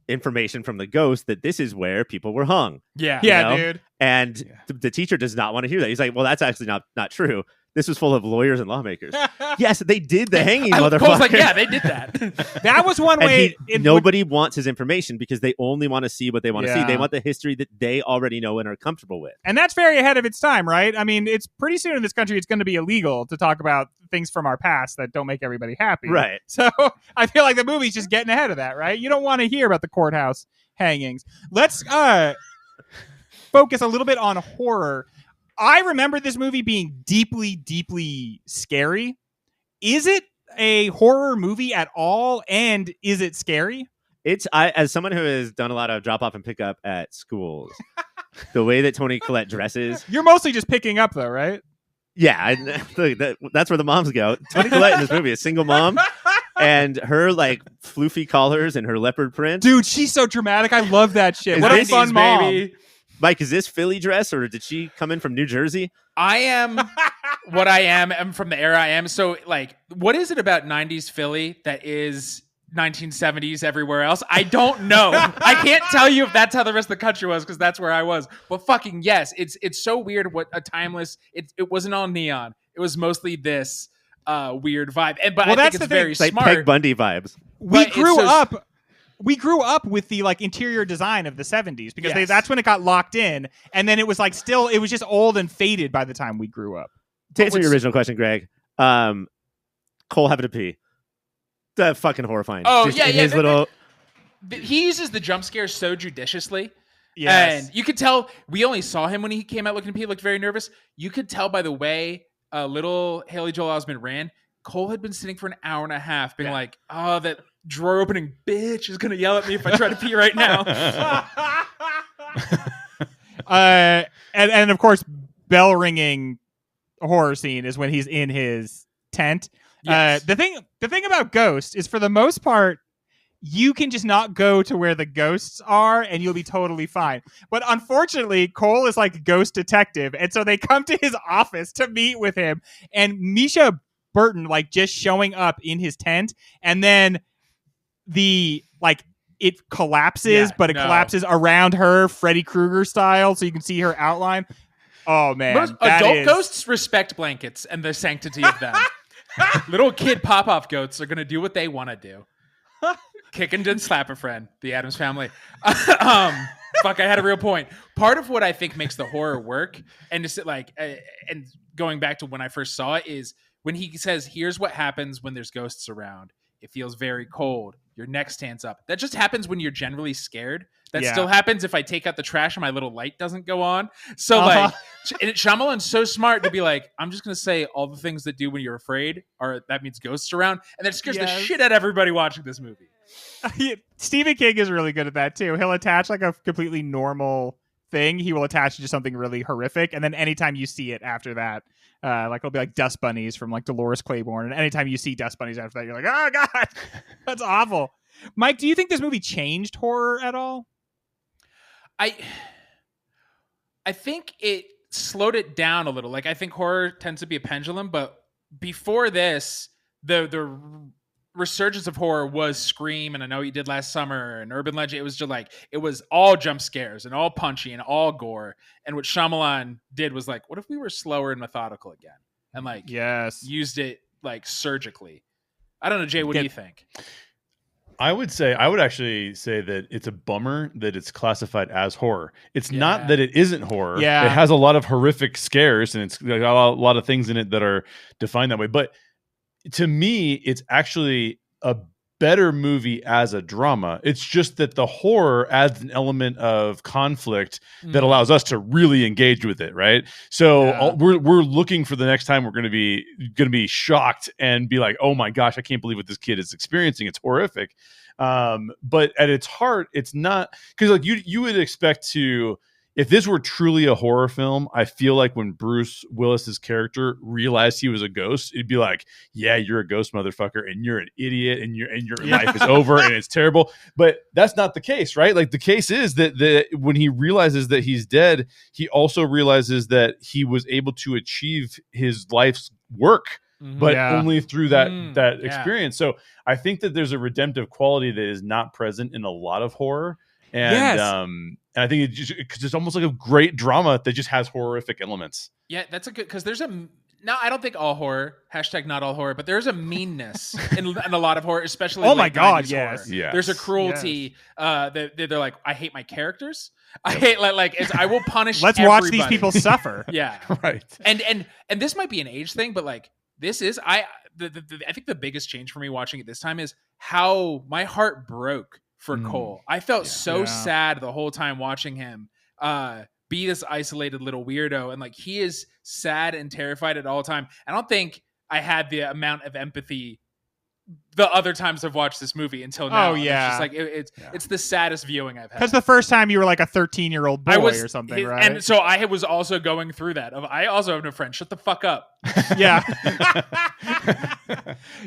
information from the ghost that this is where people were hung. Yeah, dude. And the teacher does not want to hear that. He's like, well, that's actually not true. This was full of lawyers and lawmakers. Yes, they did the hanging, motherfucker. Cole's like, yeah, they did that. That was one way. Nobody wants his information because they only want to see what they want to see. Yeah. They want the history that they already know and are comfortable with. And that's very ahead of its time, right? I mean, it's pretty soon in this country, it's going to be illegal to talk about things from our past that don't make everybody happy. Right. So I feel like the movie's just getting ahead of that, right? You don't want to hear about the courthouse hangings. Let's focus a little bit on horror. I remember this movie being deeply, deeply scary. Is it a horror movie at all? And is it scary? As someone who has done a lot of drop off and pick up at schools, the way that Toni Collette dresses. You're mostly just picking up, though, right? Yeah, that's where the moms go. Toni Collette in this movie, a single mom, and her like floofy collars and her leopard print. Dude, she's so dramatic. I love that shit. What a fun mom. Baby. Mike, is this Philly dress or did she come in from New Jersey? I am what I am. I'm from the era I am. So, like, what is it about 90s Philly that is 1970s everywhere else? I don't know. I can't tell you if that's how the rest of the country was because that's where I was. But fucking yes, it's so weird what a timeless. It wasn't all neon. It was mostly this weird vibe. But I think it's very smart. Like Peg Bundy vibes. We grew up with the like interior design of the 70s because that's when it got locked in, and then it was like it was just old and faded by the time we grew up. To answer your original question, Greg, Cole having to pee. That's fucking horrifying. Oh, just his little. He uses the jump scares so judiciously. Yes. And you could tell we only saw him when he came out looking to pee. He looked very nervous. You could tell by the way little Haley Joel Osment ran. Cole had been sitting for an hour and a half being like, oh, that drawer opening bitch is going to yell at me if I try to pee right now. And of course, bell ringing horror scene is when he's in his tent. Yes. The thing about Ghost is for the most part, you can just not go to where the ghosts are and you'll be totally fine. But unfortunately, Cole is like a ghost detective. And so they come to his office to meet with him, and Misha Burton like just showing up in his tent, and then it collapses, but it collapses around her, Freddy Krueger style, so you can see her outline. Oh man, most adult ghosts respect blankets and the sanctity of them. Little kid pop-off goats are gonna do what they want to do. Kick and slap a friend. The Addams Family. Fuck, I had a real point. Part of what I think makes the horror work, and just and going back to when I first saw it, is when he says, here's what happens when there's ghosts around. It feels very cold. Your neck stands up. That just happens when you're generally scared. That still happens if I take out the trash and my little light doesn't go on. So Shyamalan's so smart to be like, I'm just going to say all the things that do when you're afraid that means ghosts around. And that scares the shit out of everybody watching this movie. Stephen King is really good at that too. He'll attach like a completely normal thing. He will attach it to something really horrific. And then anytime you see it after that, it'll be like dust bunnies from like Dolores Claiborne. And anytime you see dust bunnies after that, you're like, oh God, that's awful. Mike, do you think this movie changed horror at all? I think it slowed it down a little. Like, I think horror tends to be a pendulum, but before this, the resurgence of horror was Scream, and I know you did last summer, and Urban Legend. It was just like, it was all jump scares and all punchy and all gore. And what Shyamalan did was like, what if we were slower and methodical again? And like, used it like surgically. I don't know, Jay, what do you think? I would actually say that it's a bummer that it's classified as horror. It's not that it isn't horror. Yeah. It has a lot of horrific scares, and it's got a lot of things in it that are defined that way. But to me, it's actually a better movie as a drama. It's just that the horror adds an element of conflict that allows us to really engage with it, right? So we're looking for the next time we're going to be shocked and be like, oh my gosh, I can't believe what this kid is experiencing. It's horrific. But at its heart, it's not, because like you would expect to, if this were truly a horror film, I feel like when Bruce Willis's character realized he was a ghost, it'd be like, yeah, you're a ghost, motherfucker, and you're an idiot, and your life is over and it's terrible. But that's not the case, right? Like the case is that when he realizes that he's dead, he also realizes that he was able to achieve his life's work, but only through that experience. So I think that there's a redemptive quality that is not present in a lot of horror. And and I think because it's almost like a great drama that just has horrific elements. Yeah, that's a good, because there's I don't think all horror, # not all horror, but there's a meanness in a lot of horror, especially oh my god, yes. Horror. There's a cruelty that they're like, I hate my characters. I hate I will punish. Let's watch these people suffer. Yeah, right. And this might be an age thing, but like this is I think the biggest change for me watching it this time is how my heart broke for Cole. I felt so sad the whole time watching him be this isolated little weirdo, and like he is sad and terrified at all time. I don't think I had the amount of empathy the other times I've watched this movie until now. Oh yeah, it's just like it's the saddest viewing I've had. Because the first time you were like a 13-year-old boy or something, right? And so I was also going through that. I also have no friends. Shut the fuck up. Yeah.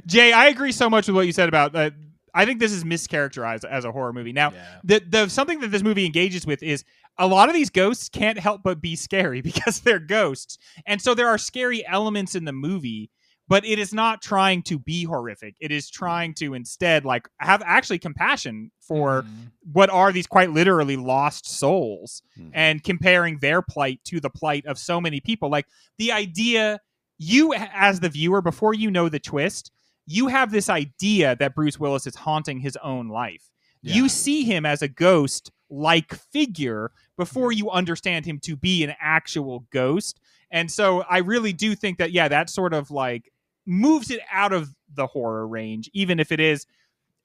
Jay, I agree so much with what you said about that. I think this is mischaracterized as a horror movie. Now, the something that this movie engages with is a lot of these ghosts can't help but be scary because they're ghosts. And so there are scary elements in the movie, but it is not trying to be horrific. It is trying to instead like have actually compassion for what are these quite literally lost souls and comparing their plight to the plight of so many people. Like the idea, you as the viewer, before you know the twist, you have this idea that Bruce Willis is haunting his own life. Yeah. You see him as a ghost-like figure before you understand him to be an actual ghost. And so I really do think that, that sort of like moves it out of the horror range, even if it is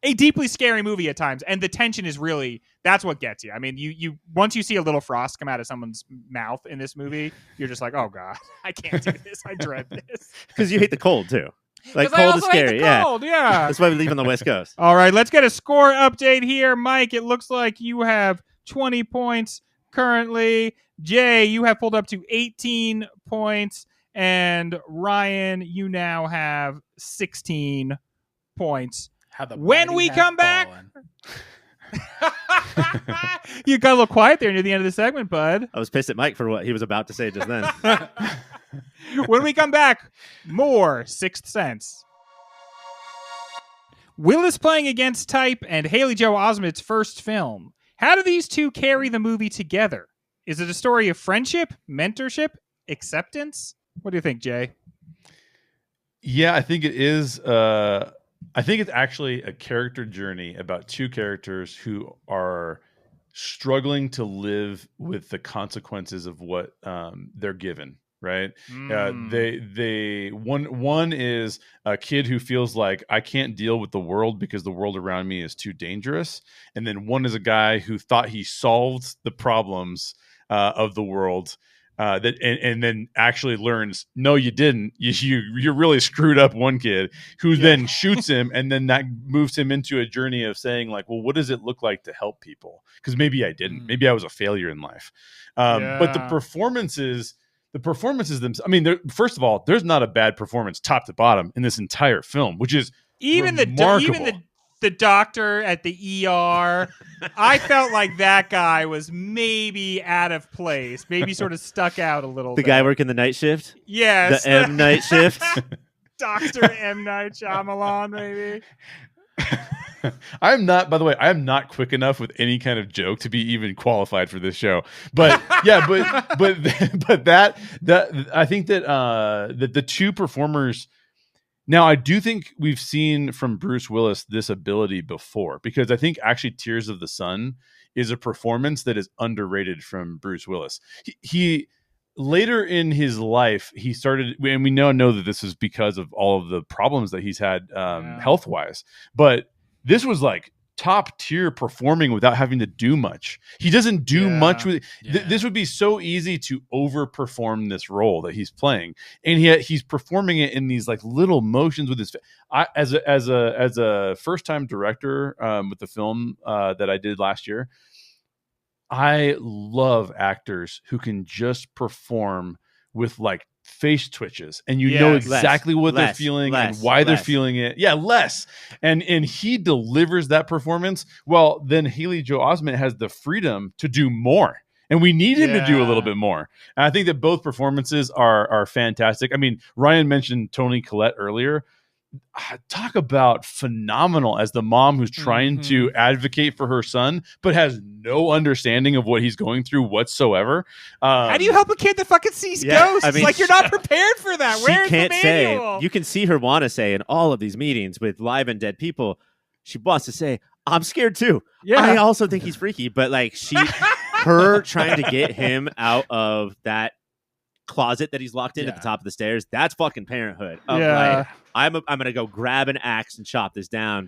a deeply scary movie at times. And the tension is really, that's what gets you. I mean, you once you see a little frost come out of someone's mouth in this movie, you're just like, oh God, I can't do this. I dread this. Because you hate the cold too. Like cold is scary, yeah. That's why we leave on the West Coast. All right, let's get a score update here. Mike, it looks like you have 20 points currently. Jay, you have pulled up to 18 points. And Ryan, you now have 16 points. When we come back... You got a little quiet there near the end of the segment, bud. I was pissed at Mike for what he was about to say just then. When we come back, more Sixth Sense. Willis playing against type and Haley Joel Osment's first film. How do these two carry the movie together? Is it a story of friendship, mentorship, acceptance? What do you think, Jay? Yeah, I think it is. I think it's actually a character journey about two characters who are struggling to live with the consequences of what they're given. Right. One is a kid who feels like I can't deal with the world because the world around me is too dangerous. And then one is a guy who thought he solved the problems of the world. And then actually learns, no, you didn't. You really screwed up one kid who then shoots him, and then that moves him into a journey of saying, like, well, what does it look like to help people? Because maybe I didn't. Maybe I was a failure in life. But the performances themselves. I mean, first of all, there's not a bad performance top to bottom in this entire film, which is even the doctor at the ER. I felt like that guy was maybe out of place, maybe sort of stuck out a little bit. The guy working the night shift? Yes. The M night shift? Dr. M. Night Shyamalan, maybe. I'm not quick enough with any kind of joke to be even qualified for this show. But yeah, but that I think that the two performers. Now, I do think we've seen from Bruce Willis this ability before, because I think actually Tears of the Sun is a performance that is underrated from Bruce Willis. He later in his life, he started, and we now know that this is because of all of the problems that he's had health-wise, but this was like top tier performing without having to do much. He doesn't do much with this would be so easy to overperform this role that he's playing, and yet he's performing it in these like little motions with his as a first time director with the film that I did last year. I love actors who can just perform with like face twitches and you know exactly what they're feeling and why they're feeling it. Yeah, less. And he delivers that performance. Well, then Haley Joel Osment has the freedom to do more. And we need him to do a little bit more. And I think that both performances are fantastic. I mean, Ryan mentioned Toni Collette earlier. Talk about phenomenal as the mom who's trying to advocate for her son, but has no understanding of what he's going through whatsoever. How do you help a kid that fucking sees ghosts? I mean, like, you're not prepared for that. Where's the manual? You can see her want to say in all of these meetings with live and dead people, she wants to say, I'm scared too. Yeah. I also think he's freaky, but like her trying to get him out of that closet that he's locked in at the top of the stairs, that's fucking parenthood. Like, I'm gonna go grab an axe and chop this down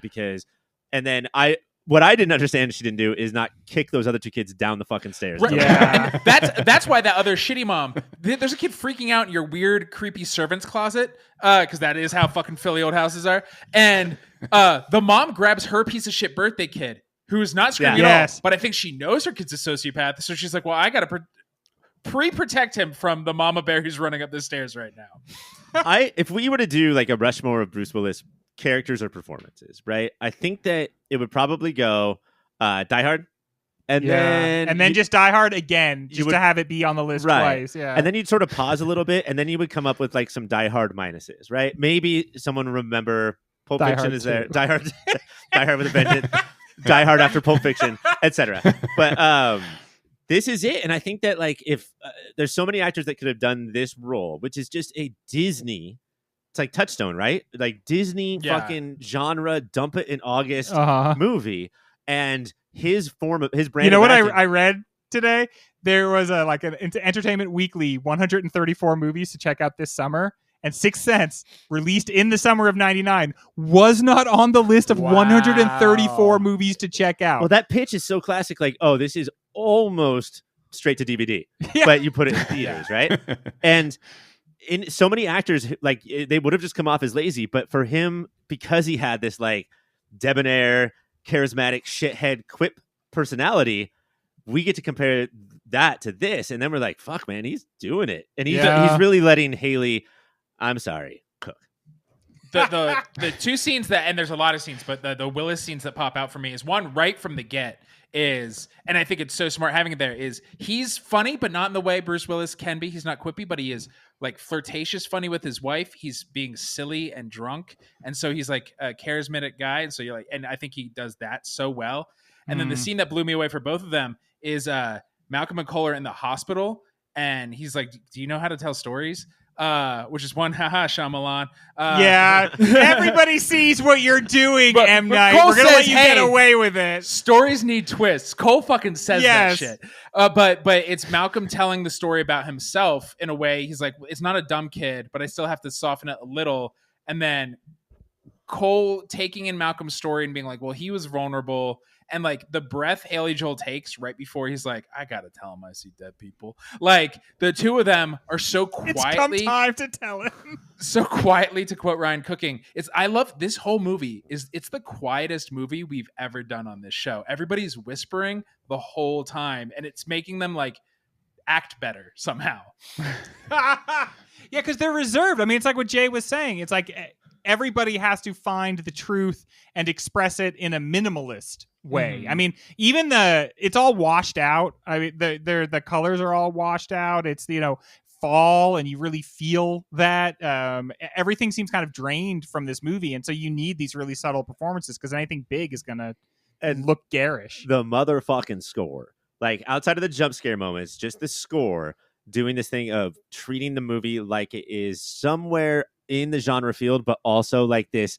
what I didn't understand she didn't do is not kick those other two kids down the fucking stairs. Right. Yeah. And that's why that other shitty mom, there's a kid freaking out in your weird, creepy servant's closet, because that is how fucking Philly old houses are. And the mom grabs her piece of shit birthday kid, who is not screaming at all, but I think she knows her kid's a sociopath. So she's like, well, I gotta protect him from the mama bear who's running up the stairs right now. If we were to do like a Rushmore of Bruce Willis characters or performances, right? I think that it would probably go Die Hard, and then just Die Hard again, just to have it be on the list twice. Yeah, and then you'd sort of pause a little bit, and then you would come up with like some Die Hard minuses, right? Maybe someone would remember Pulp Fiction is there, Die Hard, Die Hard with a Vengeance, Die Hard after Pulp Fiction, etc. But this is it, and I think that like if there's so many actors that could have done this role, which is just a Disney. It's like Touchstone, right? Like Disney fucking genre, dump it in August movie. And his brand. You know what I read today? There was an Entertainment Weekly 134 movies to check out this summer. And Sixth Sense, released in the summer of '99, was not on the list of 134 movies to check out. Well, that pitch is so classic. Like, oh, this is almost straight to DVD, but you put it in theaters, right? And in so many actors, like they would have just come off as lazy, but for him, because he had this like debonair, charismatic, shithead, quip personality, we get to compare that to this, and then we're like, "Fuck, man, he's doing it," and he's really letting Haley. I'm sorry, cook. The two scenes that, and there's a lot of scenes, but the Willis scenes that pop out for me is one right from the get. And I think it's so smart having it there, is he's funny, but not in the way Bruce Willis can be. He's not quippy, but he is like flirtatious funny with his wife. He's being silly and drunk. And so he's like a charismatic guy. And so you're like, and I think he does that so well. And then the scene that blew me away for both of them is Malcolm and Cole are in the hospital. And he's like, do you know how to tell stories? Which is one, haha, Shyamalan. Everybody sees what you're doing, M. Night. We're gonna let you get away with it. Stories need twists. Cole fucking says that shit. But it's Malcolm telling the story about himself in a way. He's like, it's not a dumb kid, but I still have to soften it a little. And then Cole taking in Malcolm's story and being like, well, he was vulnerable. And like the breath Haley Joel takes right before he's like, I gotta tell him I see dead people. Like the two of them are so quietly. It's come time to tell him. So quietly, to quote Ryan Cooking, I love this whole movie. It's the quietest movie we've ever done on this show. Everybody's whispering the whole time, and it's making them like act better somehow. Because they're reserved. I mean, it's like what Jay was saying. It's like everybody has to find the truth and express it in a minimalist way. I mean, even it's all washed out. I mean, the colors are all washed out. It's, fall, and you really feel that. Everything seems kind of drained from this movie, and so you need these really subtle performances, because anything big is gonna look garish. The motherfucking score, like outside of the jump scare moments, just the score doing this thing of treating the movie like it is somewhere in the genre field, but also like this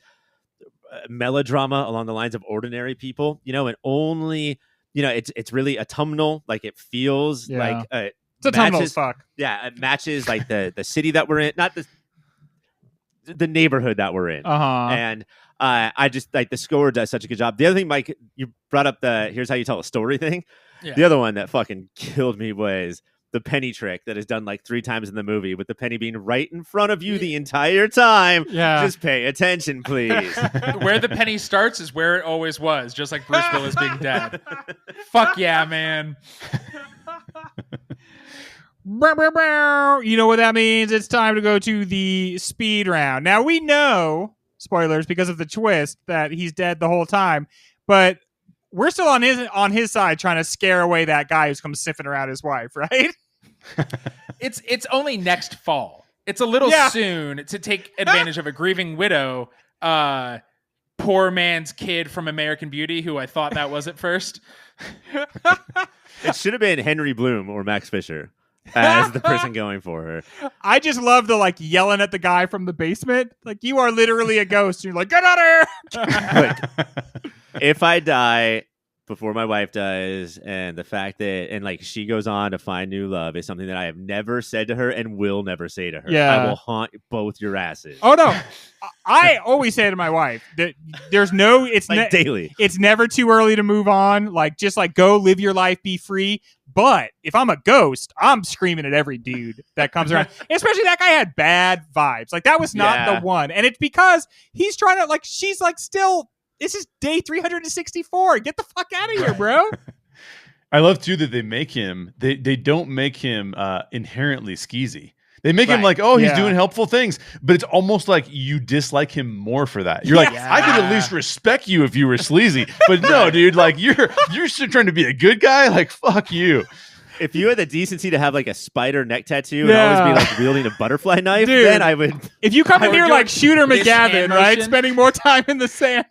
melodrama along the lines of Ordinary People, and only, it's really autumnal. Like it feels like it's autumnal as fuck. Yeah, it matches like the city that we're in, not the neighborhood that we're in. And I just like the score does such a good job. The other thing, Mike, you brought up the here's how you tell a story thing. The other one that fucking killed me was the penny trick that is done like 3 times in the movie, with the penny being right in front of you the entire time. Yeah. Just pay attention, please. Where the penny starts is where it always was, just like Bruce Willis being dead. Fuck yeah, man. You know what that means? It's time to go to the speed round. Now, we know, spoilers, because of the twist, that he's dead the whole time, but we're still on his side trying to scare away that guy who's come sniffing around his wife, right? It's only next fall. It's a little soon to take advantage of a grieving widow, poor man's kid from American Beauty, who I thought that was at first. It should have been Henry Bloom or Max Fisher as the person going for her. I just love the like yelling at the guy from the basement. Like, you are literally a ghost. You're like, get out of here. If I die before my wife dies, and the fact that, and like she goes on to find new love, is something that I have never said to her and will never say to her. Yeah. I will haunt both your asses. Oh no. I always say to my wife that there's no, it's like daily. It's never too early to move on. Like, just like go live your life, be free. But if I'm a ghost, I'm screaming at every dude that comes around. Especially that guy had bad vibes. Like, that was not the one. And it's because he's trying to, like, she's like, still, this is day 364. Get the fuck out of here, bro. I love too that they make him, they don't make him inherently skeezy. They make him like, oh, he's doing helpful things, but it's almost like you dislike him more for that. You're like, I could at least respect you if you were sleazy, but no, dude, like you're still trying to be a good guy. Like, fuck you. If you had the decency to have like a spider neck tattoo and always be like wielding a butterfly knife, dude, then I would. If you come in here like Shooter McGavin, right, spending more time in the sand.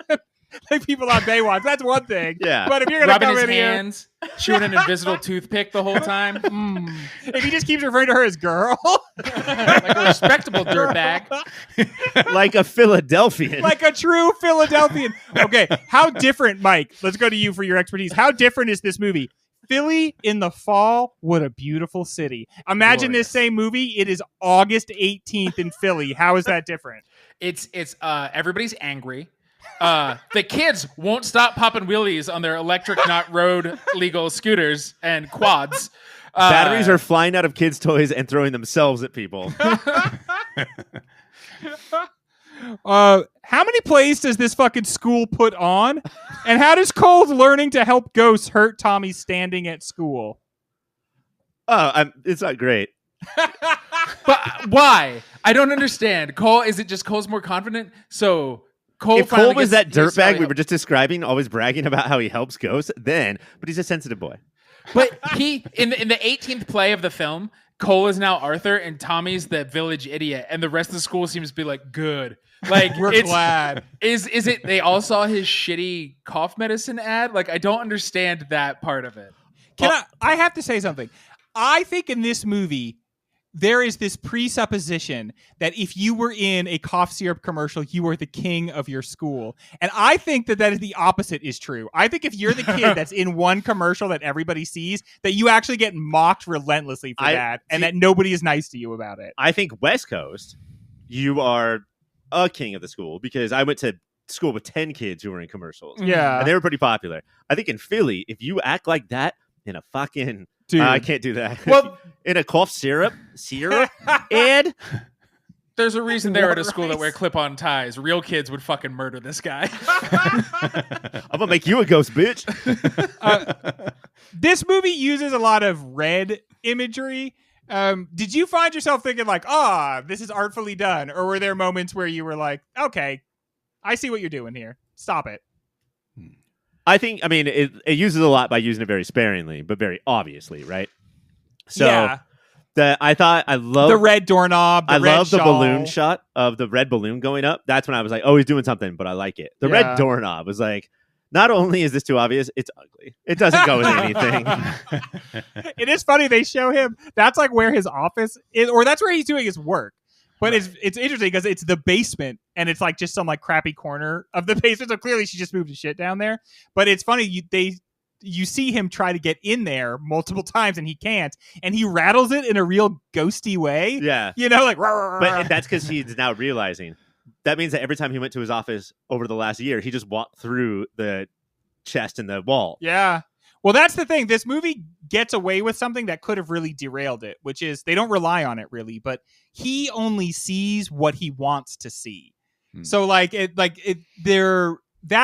Like people on Baywatch, that's one thing. Yeah, but if you're gonna come in hands, shooting an invisible toothpick the whole time, if he just keeps referring to her as girl, like a respectable dirtbag, like a Philadelphian, like a true Philadelphian. Okay, how different, Mike? Let's go to you for your expertise. How different is this movie? Philly in the fall, what a beautiful city. Imagine this same movie. It is August 18th in Philly. How is that different? It's everybody's angry. The kids won't stop popping wheelies on their electric, not road legal scooters and quads. Batteries are flying out of kids' toys and throwing themselves at people. How many plays does this fucking school put on? And how does Cole's learning to help ghosts hurt Tommy's standing at school? Oh, it's not great. But why? I don't understand. Cole, is it just Cole's more confident? So if Cole was that dirtbag we were just describing, always bragging about how he helps ghosts, but he's a sensitive boy. But he, in the 18th play of the film, Cole is now Arthur and Tommy's the village idiot, and the rest of the school seems to be like, good. Like, we're glad. Is it they all saw his shitty cough medicine ad? Like, I don't understand that part of it. I have to say something. I think in this movie, there is this presupposition that if you were in a cough syrup commercial, you were the king of your school. And I think that is the opposite is true. I think if you're the kid that's in one commercial that everybody sees, that you actually get mocked relentlessly for that, and that nobody is nice to you about it. I think West Coast, you are a king of the school, because I went to school with 10 kids who were in commercials. Yeah. And they were pretty popular. I think in Philly, if you act like that in a fucking... Dude. I can't do that. Well, in a cough syrup, and there's a reason they're at a school that wear clip-on ties. Real kids would fucking murder this guy. I'm gonna make you a ghost, bitch. This movie uses a lot of red imagery. Did you find yourself thinking like, this is artfully done? Or were there moments where you were like, okay, I see what you're doing here. Stop it. I mean, it uses a lot by using it very sparingly, but very obviously, right? So I love the red doorknob. I love the balloon shot of the red balloon going up. That's when I was like, oh, he's doing something, but I like it. The red doorknob was like, not only is this too obvious, it's ugly. It doesn't go with anything. It is funny. They show him. That's like where his office is, or that's where he's doing his work. But it's interesting because it's the basement, and it's like just some like crappy corner of the basement. So clearly she just moved his shit down there. But it's funny, you see him try to get in there multiple times, and he can't, and he rattles it in a real ghosty way. Yeah, like. But that's because he's now realizing that means that every time he went to his office over the last year, he just walked through the chest in the wall. Yeah. Well, that's the thing. This movie gets away with something that could have really derailed it, which is they don't rely on it really, but he only sees what he wants to see. So that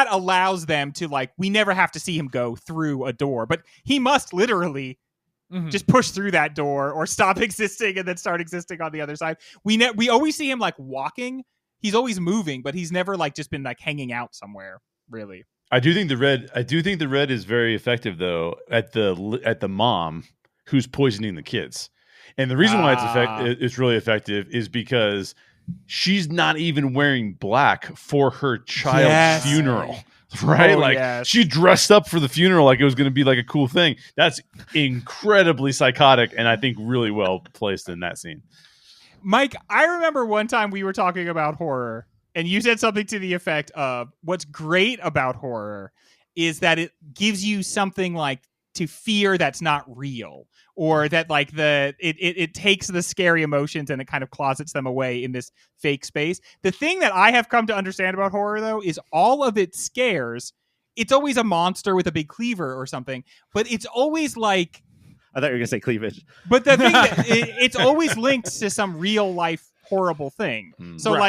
allows them to we never have to see him go through a door, but he must literally just push through that door or stop existing and then start existing on the other side. We always see him walking. He's always moving, but he's never just been hanging out somewhere really. I do think the red is very effective though at the mom who's poisoning the kids. And the reason why it's really effective is because she's not even wearing black for her child's funeral. Right? She dressed up for the funeral like it was going to be a cool thing. That's incredibly psychotic and I think really well placed in that scene. Mike, I remember one time we were talking about horror and you said something to the effect of what's great about horror is that it gives you something to fear that's not real, or that it takes the scary emotions and it kind of closets them away in this fake space. The thing that I have come to understand about horror though is all of its scares, it's always a monster with a big cleaver or something, but it's always I thought you were gonna say cleavage. But the thing that it's always linked to some real life horrible thing. So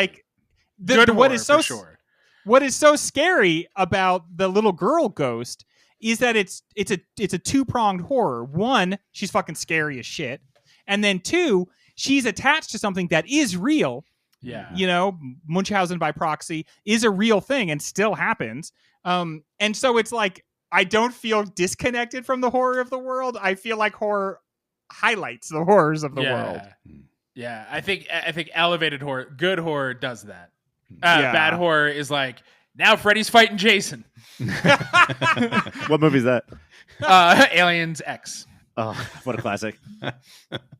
what is so scary about the little girl ghost is that it's a two-pronged horror. One, she's fucking scary as shit. And then two, she's attached to something that is real. Yeah. Munchausen by proxy is a real thing and still happens. And so it's I don't feel disconnected from the horror of the world. I feel like horror highlights the horrors of the world. Yeah. I think elevated horror, good horror does that. Bad horror is now Freddy's fighting Jason. What movie is that? Aliens X. Oh, what a classic.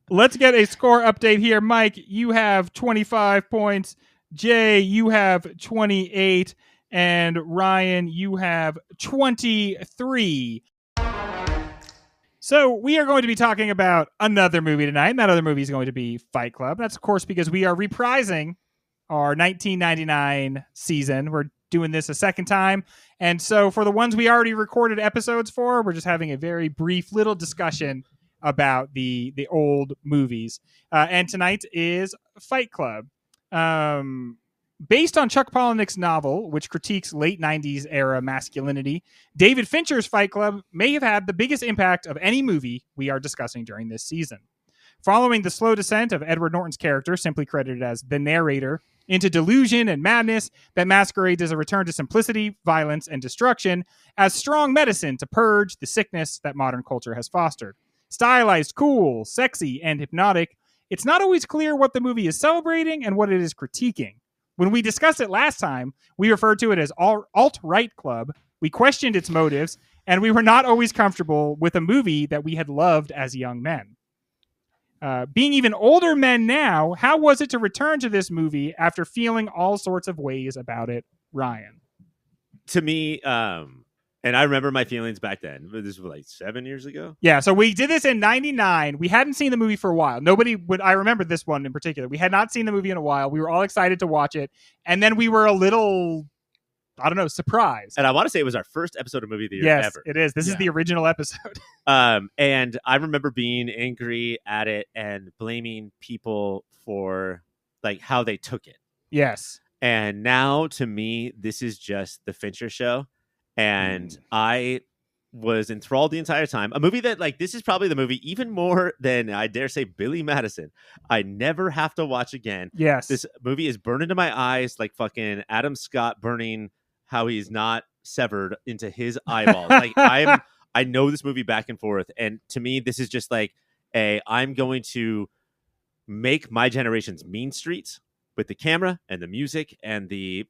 Let's get a score update here. Mike, you have 25 points. Jay, you have 28. And Ryan, you have 23. So we are going to be talking about another movie tonight. And that other movie is going to be Fight Club. That's, of course, because we are reprising our 1999 season. We're doing this a second time. And so for the ones we already recorded episodes for, we're just having a very brief little discussion about the old movies. And tonight is Fight Club. Based on Chuck Palahniuk's novel, which critiques late 90s era masculinity, David Fincher's Fight Club may have had the biggest impact of any movie we are discussing during this season. Following the slow descent of Edward Norton's character, simply credited as the narrator, into delusion and madness that masquerades as a return to simplicity, violence, and destruction as strong medicine to purge the sickness that modern culture has fostered. Stylized, cool, sexy, and hypnotic, it's not always clear what the movie is celebrating and what it is critiquing. When we discussed it last time, we referred to it as alt-right club, we questioned its motives, and we were not always comfortable with a movie that we had loved as young men. Being even older men now, how was it to return to this movie after feeling all sorts of ways about it, Ryan? To me, and I remember my feelings back then. This was 7 years ago. Yeah, so we did this in 99. We hadn't seen the movie for a while. I remember this one in particular. We had not seen the movie in a while. We were all excited to watch it. And then we were a little, surprised. And I want to say it was our first episode of Movie of the Year ever. Yes, it is. This is the original episode. And I remember being angry at it and blaming people for how they took it. Yes. And now to me, this is just the Fincher show. And I was enthralled the entire time. A movie that this is probably the movie even more than I dare say Billy Madison I never have to watch again. Yes. This movie is burned into my eyes like fucking Adam Scott burning how he's not severed into his eyeballs. I know this movie back and forth. And to me, this is just I'm going to make my generation's Mean Streets with the camera and the music and the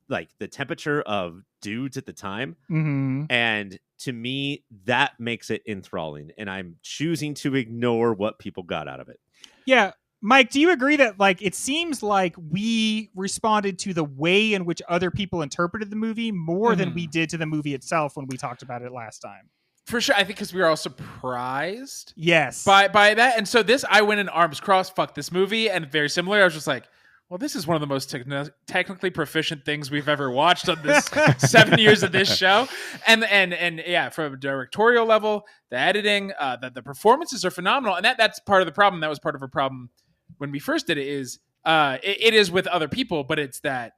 the temperature of dudes at the time. Mm-hmm. And to me, that makes it enthralling. And I'm choosing to ignore what people got out of it. Yeah. Mike, do you agree that it seems like we responded to the way in which other people interpreted the movie more than we did to the movie itself when we talked about it last time? For sure. I think because we were all surprised. Yes. By that. And so I went in arms crossed, fuck this movie. And very similar. I was just like, Well, this is one of the most technically proficient things we've ever watched on this 7 years of this show, and yeah, from a directorial level, the editing, the performances are phenomenal, and that's part of the problem. That was part of a problem when we first did it. Is it is with other people, but it's that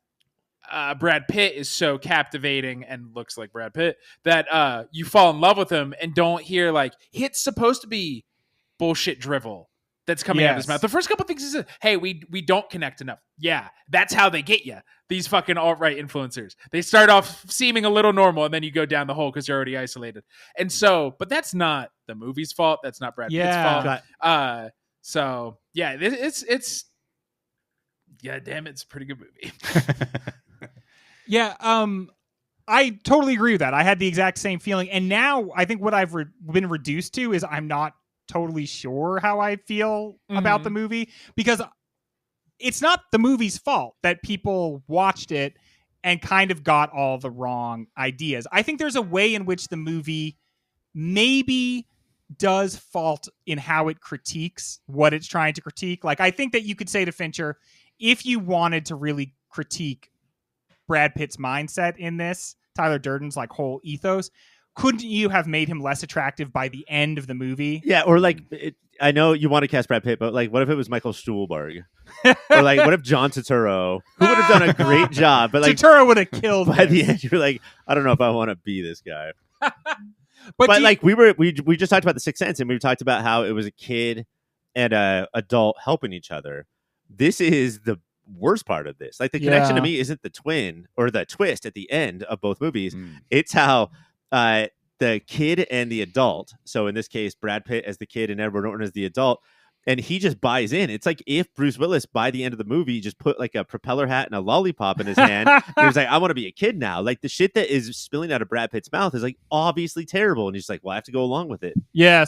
Brad Pitt is so captivating and looks like Brad Pitt that you fall in love with him and don't hear like it's supposed to be bullshit drivel that's coming out of his mouth. The first couple of things is, hey, we don't connect enough. Yeah, that's how they get you. These fucking alt-right influencers. They start off seeming a little normal, and then you go down the hole because you're already isolated. And so, but that's not the movie's fault. That's not Brad Pitt's fault. So yeah, it's yeah, damn, it's a pretty good movie. Yeah, I totally agree with that. I had the exact same feeling, and now I think what I've been reduced to is I'm not totally sure how I feel about the movie, because it's not the movie's fault that people watched it and kind of got all the wrong ideas. I think there's a way in which the movie maybe does fault in how it critiques what it's trying to critique. Like, I think that you could say to Fincher, if you wanted to really critique Brad Pitt's mindset in this, Tyler Durden's like whole ethos, couldn't you have made him less attractive by the end of the movie? Yeah, or like, I know you want to cast Brad Pitt, but like, what if it was Michael Stuhlbarg? Or like, what if John Turturro, who would have done a great job, but like Turturro would have killed by the end, you're like, I don't know if I want to be this guy. but like, we just talked about The Sixth Sense, and we talked about how it was a kid and a adult helping each other. This is the worst part of this. Like, the connection to me isn't the twin or the twist at the end of both movies. It's how the kid and the adult, so in this case Brad Pitt as the kid and Edward Norton as the adult, and he just buys in. It's like if Bruce Willis by the end of the movie just put like a propeller hat and a lollipop in his hand and he was like, I want to be a kid now. Like, the shit that is spilling out of Brad Pitt's mouth is like obviously terrible, and he's like, well, I have to go along with it. Yeah.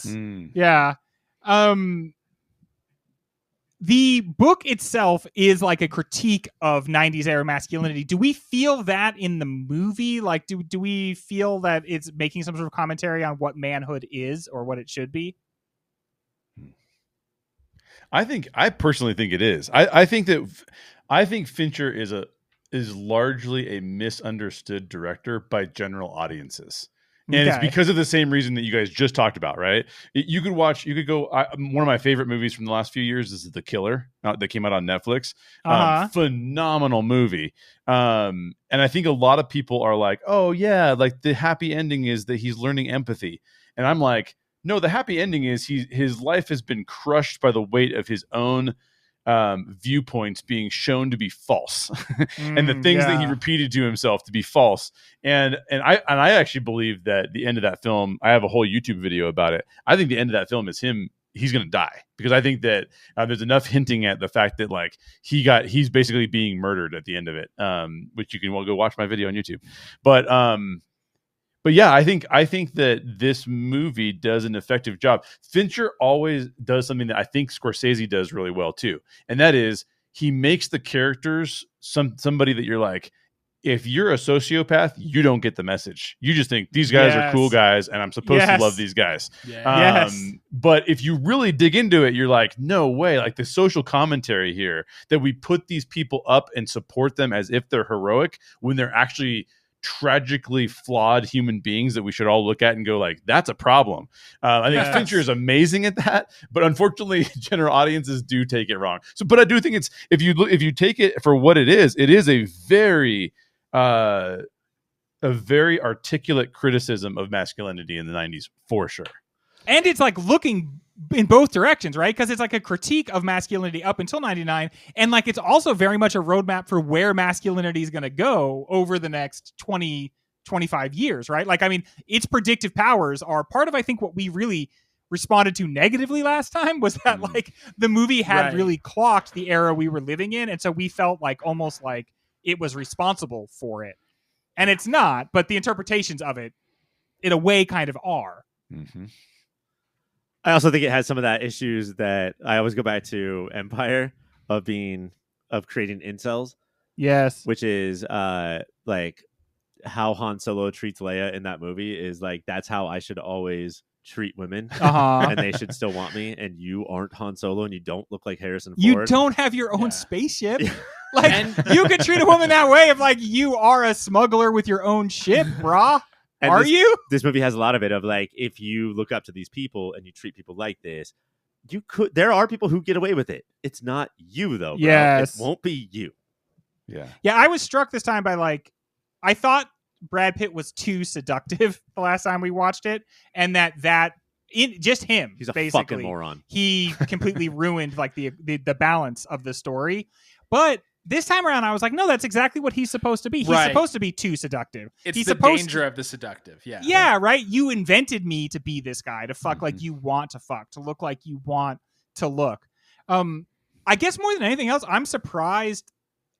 The book itself is like a critique of 90s era masculinity. Do we feel that in the movie? Like, do we feel that it's making some sort of commentary on what manhood is or what it should be? I personally think it is. I think Fincher is largely a misunderstood director by general audiences. And it's because of the same reason that you guys just talked about, right? You could go, one of my favorite movies from the last few years is The Killer that came out on Netflix. Phenomenal movie. And I think a lot of people are like, oh yeah, like the happy ending is that he's learning empathy. And I'm like, no, the happy ending is his life has been crushed by the weight of his own viewpoints being shown to be false, and the things that he repeated to himself to be false. And I actually believe that the end of that film, I have a whole YouTube video about it. I think the end of that film is he's going to die, because I think that there's enough hinting at the fact that like he's basically being murdered at the end of it, which you can go watch my video on YouTube. But yeah, I think that this movie does an effective job. Fincher always does something that I think Scorsese does really well too, and that is he makes the characters somebody that you're like, if you're a sociopath, you don't get the message. You just think these guys are cool guys, and I'm supposed to love these guys. But if you really dig into it, you're like, no way. Like, the social commentary here that we put these people up and support them as if they're heroic when they're actually tragically flawed human beings that we should all look at and go like, that's a problem. I think Fincher is amazing at that, but unfortunately general audiences do take it wrong. So, but I do think it's, if you take it for what it is a very articulate criticism of masculinity in the 90s for sure. And it's like looking in both directions, right? Because it's like a critique of masculinity up until 99. And like, it's also very much a roadmap for where masculinity is going to go over the next 20, 25 years, right? Like, I mean, its predictive powers are part of, I think, what we really responded to negatively last time was that like the movie had really clocked the era we were living in. And so we felt like almost like it was responsible for it. And it's not, but the interpretations of it in a way kind of are. Mm-hmm. I also think it has some of that issues that I always go back to Empire of creating incels. Yes. Which is like how Han Solo treats Leia in that movie is like, that's how I should always treat women, Uh-huh. and they should still want me. And you aren't Han Solo, and you don't look like Harrison Ford. You don't have your own Yeah. spaceship. Yeah. Like, And- you could treat a woman that way if, like, you are a smuggler with your own ship, brah. And Are this, you? This movie has a lot of it of like, if you look up to these people and you treat people like this, you could. There are people who get away with it. It's not you though. Bro. Yes. It won't be you. Yeah. Yeah, I was struck this time by, like, I thought Brad Pitt was too seductive the last time we watched it, and that in just him, He's a basically, fucking moron. he completely ruined like the balance of the story. But this time around, I was like, no, that's exactly what he's supposed to be. He's Right. supposed to be too seductive. It's He's the supposed danger of the seductive. Yeah. Yeah, right. You invented me to be this guy, to fuck like you want to fuck, to look like you want to look. I guess more than anything else, I'm surprised.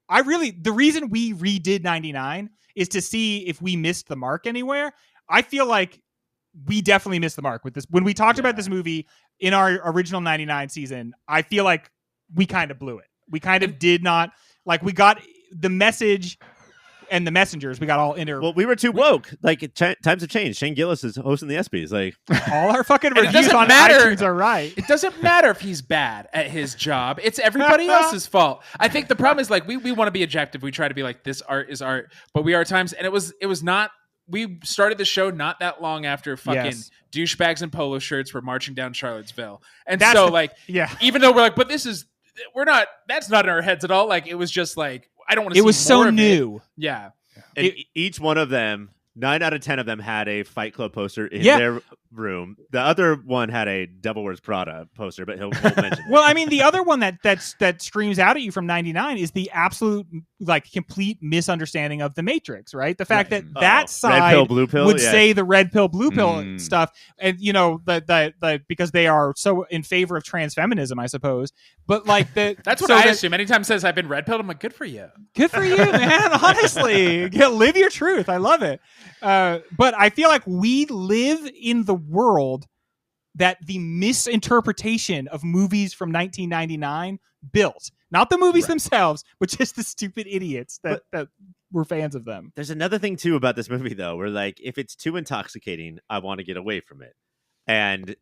The reason we redid 99 is to see if we missed the mark anywhere. I feel like we definitely missed the mark with this. When we talked about this movie in our original 99 season, I feel like we kind of blew it. We kind of did not, like, we got the message and the messengers, we got all Well, we were too woke. Like times have changed. Shane Gillis is hosting the ESPYs. Like all our fucking And it reviews doesn't on matter. iTunes are right. It doesn't matter if he's bad at his job. It's everybody else's fault. I think the problem is, like, we want to be objective. We try to be like, this art is art, but we are at times, and it was not. We started the show not that long after fucking douchebags in polo shirts were marching down Charlottesville, and That's so the- like, Yeah. even though we're like, but we're not. That's not in our heads at all. Like, it was just like, I don't want to. It was so new. Yeah. and each one of them, 9 out of 10 of them had a Fight Club poster in Yeah. their room. The other one had a Devil Wears Prada poster, but he'll won't mention it. Well, I mean, the other one that screams out at you from 99 is the absolute, like, complete misunderstanding of the Matrix, right? The fact that Red side pill, blue pill, would yeah. say the red pill, blue pill stuff, and you know the because they are so in favor of transfeminism, I suppose. But like That's what I assume. Anytime it says I've been red pilled, I'm like, good for you. Good for you, man. Honestly, live your truth. I love it. But I feel like we live in the world that the misinterpretation of movies from 1999 built. Not the movies themselves, but just the stupid idiots that were fans of them. There's another thing too about this movie though, where like if it's too intoxicating, I want to get away from it. And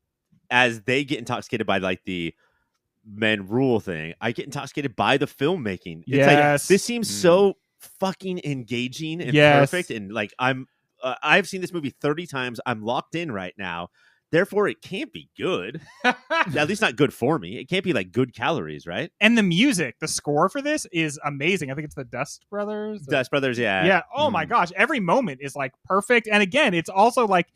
as they get intoxicated by like the men rule thing, I get intoxicated by the filmmaking. It's like this seems so fucking engaging and perfect, and like I've seen this movie 30 times. I'm locked in right now. Therefore, it can't be good. At least not good for me. It can't be like good calories, right? And the music, the score for this is amazing. I think it's the Dust Brothers. Dust Brothers, yeah. Yeah. Oh my gosh. Every moment is like perfect. And again, it's also like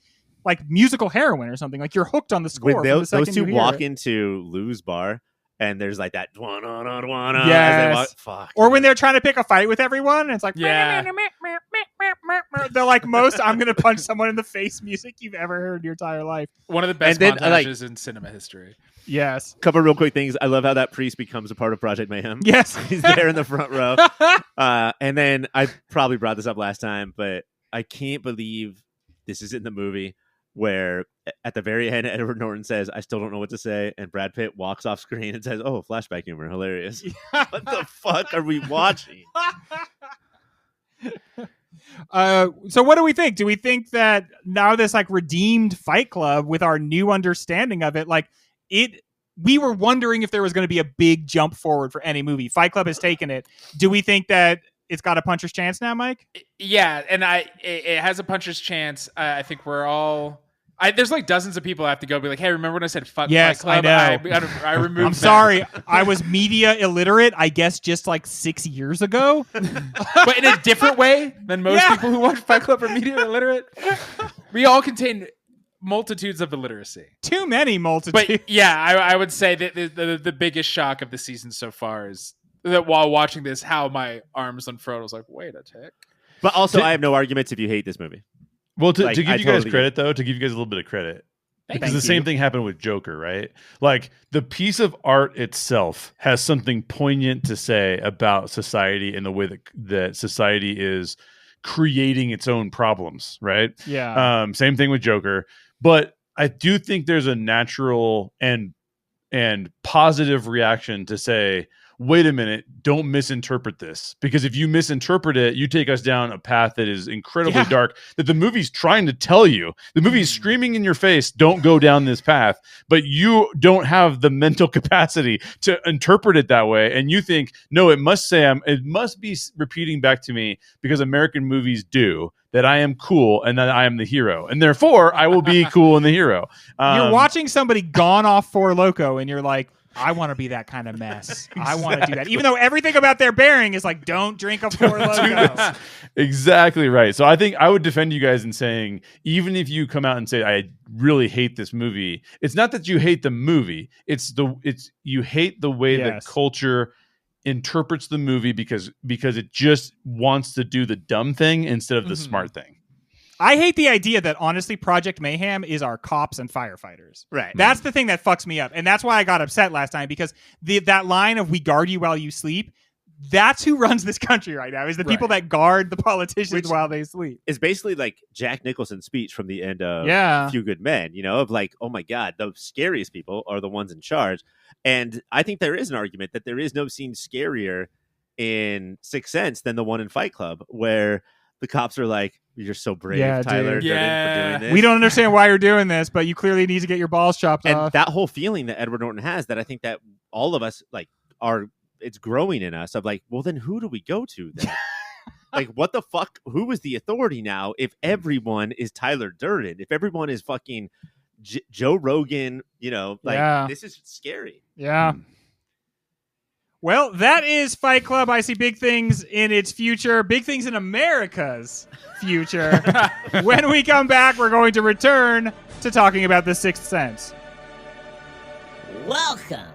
musical heroin or something. Like you're hooked on the score. When from the those second two you hear walk it. into Lou's bar, and there's like that as Yes. they walk. Fuck. Or when they're trying to pick a fight with everyone, and it's like, Yeah. they're like most I'm gonna punch someone in the face music you've ever heard in your entire life. One of the best And then, montages in cinema history. Yes. Couple real quick things. I love how that priest becomes a part of Project Mayhem. Yes. He's there in the front row. And then I probably brought this up last time, but I can't believe this is in the movie where at the very end, Edward Norton says, I still don't know what to say. And Brad Pitt walks off screen and says, oh, flashback humor. Hilarious. What the fuck are we watching? So what do we think? Do we think that now this like redeemed Fight Club with our new understanding of it, like we were wondering if there was going to be a big jump forward for any movie. Fight Club has taken it. Do we think that it's got a puncher's chance now, Mike? Yeah, and it has a puncher's chance. I think we're all. There's like dozens of people I have to go be like, hey, remember when I said fuck Yes, Fight Club? I know. I removed. I'm that. sorry. I was media illiterate, I guess, just like 6 years ago. But in a different way than most people who watch Fight Club are media illiterate. We all contain multitudes of illiteracy. Too many multitudes. But yeah, I would say that the biggest shock of the season so far is that while watching this, how my arms unfurled. I was like, wait a tick. But also, I have no arguments if you hate this movie. Well, to Like, give I you guys totally credit, though, to give you guys a little bit of credit, because Thank the same you. thing happened with Joker, right? Like, the piece of art itself has something poignant to say about society and the way that society is creating its own problems, right? Yeah. Same thing with Joker. But I do think there's a natural and positive reaction to say, wait a minute, don't misinterpret this. Because if you misinterpret it, you take us down a path that is incredibly dark, that the movie's trying to tell you. The movie's screaming in your face, don't go down this path. But you don't have the mental capacity to interpret it that way. And you think, no, it must be repeating back to me because American movies do, that I am cool and that I am the hero. And therefore, I will be cool and the hero. You're watching somebody gone off for Loco and you're like, I want to be that kind of mess. I want to do that. Even though everything about their bearing is like, don't drink a Four Loko. Exactly right. So I think I would defend you guys in saying, even if you come out and say, I really hate this movie, it's not that you hate the movie. It's you hate the way that culture interprets the movie because it just wants to do the dumb thing instead of the smart thing. I hate the idea that, honestly, Project Mayhem is our cops and firefighters. Right. That's the thing that fucks me up. And that's why I got upset last time, because that line of "we guard you while you sleep," that's who runs this country right now, is the people that guard the politicians while they sleep. It's basically like Jack Nicholson's speech from the end of A Few Good Men, of like, oh my God, the scariest people are the ones in charge. And I think there is an argument that there is no scene scarier in Sixth Sense than the one in Fight Club, where the cops are like, "You're so brave, Tyler Durden, for doing this. We don't understand why you're doing this, but you clearly need to get your balls chopped off." And that whole feeling that Edward Norton has, that I think that all of us it's growing in us of like, well, then who do we go to then? Like, what the fuck? Who is the authority now if everyone is Tyler Durden? If everyone is fucking Joe Rogan, this is scary. Yeah. Well, that is Fight Club. I see big things in its future, big things in America's future. When we come back, we're going to return to talking about The Sixth Sense. Welcome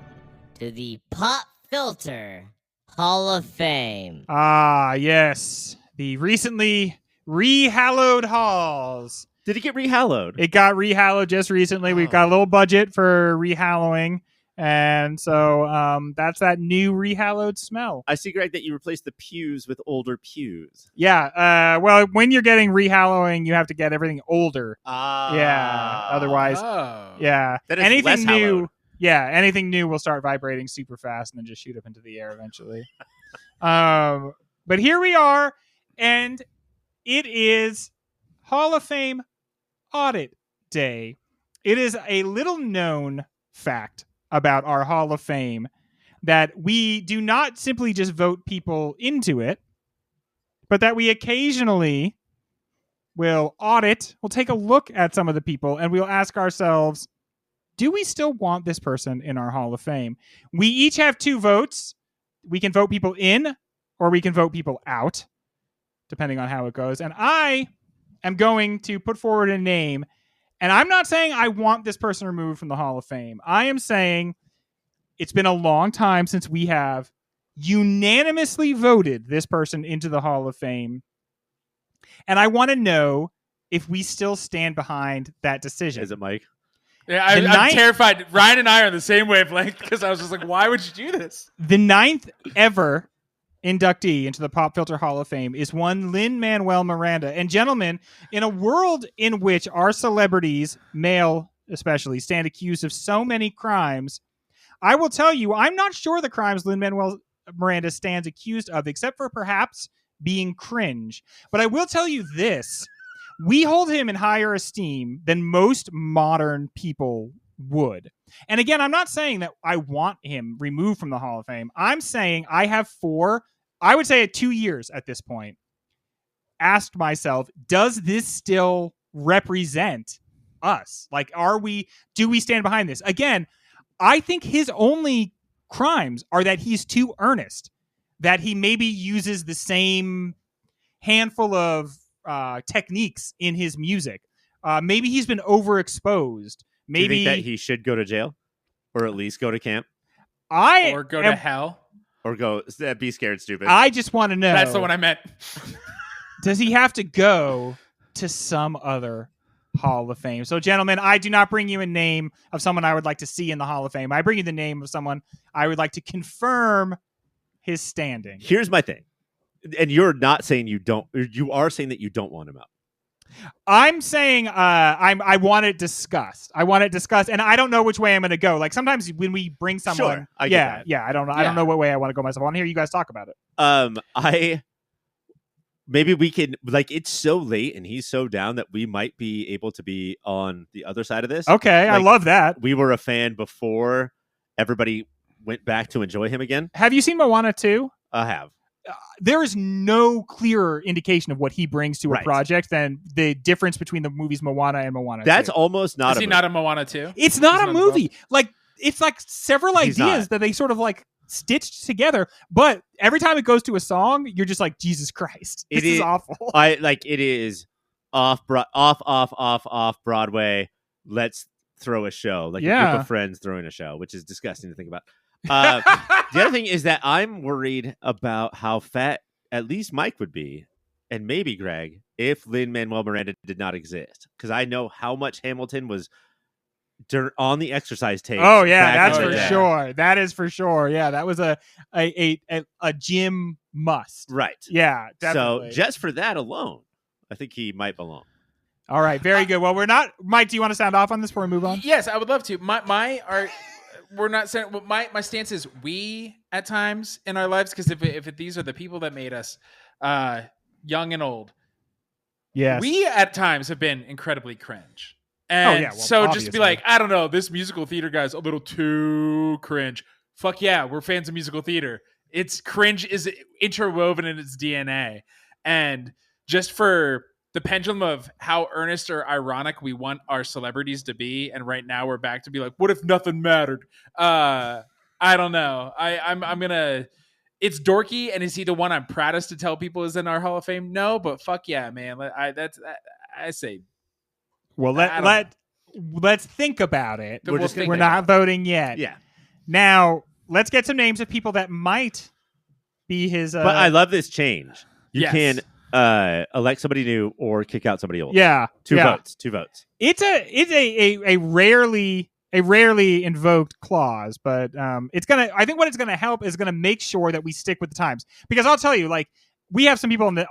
to the Pop Filter Hall of Fame. Ah, yes. The recently re-hallowed halls. Did it get re-hallowed? It got re-hallowed just recently. We've got a little budget for re-hallowing. And so that's that new re-hallowed smell. I see, Greg, that you replaced the pews with older pews. Yeah. Well, when you're getting re-hallowing, you have to get everything older. Yeah. Otherwise, yeah. Anything new. Hallowed. Yeah. Anything new will start vibrating super fast and then just shoot up into the air eventually. But here we are, and it is Hall of Fame Audit Day. It is a little known fact about our Hall of Fame that we do not simply just vote people into it, but that we occasionally will we'll take a look at some of the people and we'll ask ourselves, do we still want this person in our Hall of Fame? We each have 2 votes. We can vote people in or we can vote people out, depending on how it goes. And I am going to put forward a name. And I'm not saying I want this person removed from the Hall of Fame. I am saying it's been a long time since we have unanimously voted this person into the Hall of Fame. And I want to know if we still stand behind that decision. Is it Mike? Yeah, I'm terrified. Ryan and I are on the same wavelength because I was just like, why would you do this? The 9th ever inductee into the Pop Filter Hall of Fame is one Lin-Manuel Miranda. And gentlemen, in a world in which our celebrities, male especially, stand accused of so many crimes, I will tell you, I'm not sure the crimes Lin-Manuel Miranda stands accused of, except for perhaps being cringe. But I will tell you this. We hold him in higher esteem than most modern people would. And again, I'm not saying that I want him removed from the Hall of Fame. I'm saying I have 4, I would say at 2 years at this point, asked myself, does this still represent us? Like, do we stand behind this? Again, I think his only crimes are that he's too earnest, that he maybe uses the same handful of techniques in his music. Maybe he's been overexposed. Maybe do you think that he should go to jail, or at least go to camp, or go to hell, or go be scared stupid. I just want to know. That's the one I meant. Does he have to go to some other Hall of Fame? So, gentlemen, I do not bring you a name of someone I would like to see in the Hall of Fame. I bring you the name of someone I would like to confirm his standing. Here's my thing, and you're not saying you don't. You are saying that you don't want him out. I'm saying I want it discussed. I want it discussed, and I don't know which way I'm going to go. Like sometimes when we bring someone, Sure, I get that. I don't know. I don't know what way I want to go myself. I want to hear you guys talk about it. Maybe we can, like, it's so late and he's so down that we might be able to be on the other side of this. Okay, I love that. We were a fan before everybody went back to enjoy him again. Have you seen Moana 2? I have. There is no clearer indication of what he brings to a Right. project than the difference between the movies Moana and Moana 2. That's almost not Is he not a Moana too? It's not a movie. Like it's like several He's ideas not. that they sort of like stitched together, but every time it goes to a song, you're just like, Jesus Christ, this is awful. It is off Broadway. Let's throw a show, like a group of friends throwing a show, which is disgusting to think about. The other thing is that I'm worried about how fat at least Mike would be, and maybe Greg, if Lin-Manuel Miranda did not exist, because I know how much Hamilton was on the exercise tape. Oh yeah, that's in for the day. sure. That is for sure. Yeah, that was a gym must. Right. Yeah, definitely. So just for that alone, I think he might belong. All right, very good. Well, we're not. Mike, do you want to sound off on this before we move on? Yes, I would love to. We're not saying. Well, my stance is we at times in our lives, because if these are the people that made us young and old, Yes. we at times have been incredibly cringe. And so just to be like, I don't know, this musical theater guy's a little too cringe. Fuck yeah, we're fans of musical theater. It's cringe is interwoven in its DNA. And just for the pendulum of how earnest or ironic we want our celebrities to be, and right now we're back to be like, what if nothing mattered? I don't know. I'm gonna. It's dorky, and is he the one I'm proudest to tell people is in our Hall of Fame? No, but fuck yeah, man. I say. Well, let's think about it. We're not voting yet. Yeah. Now let's get some names of people that might be his. But I love this change. You Yes. can elect somebody new or kick out somebody old. Yeah. Two votes. It's a rarely invoked clause, but I think what it's gonna help is gonna make sure that we stick with the times. Because I'll tell you, like, we have some people on the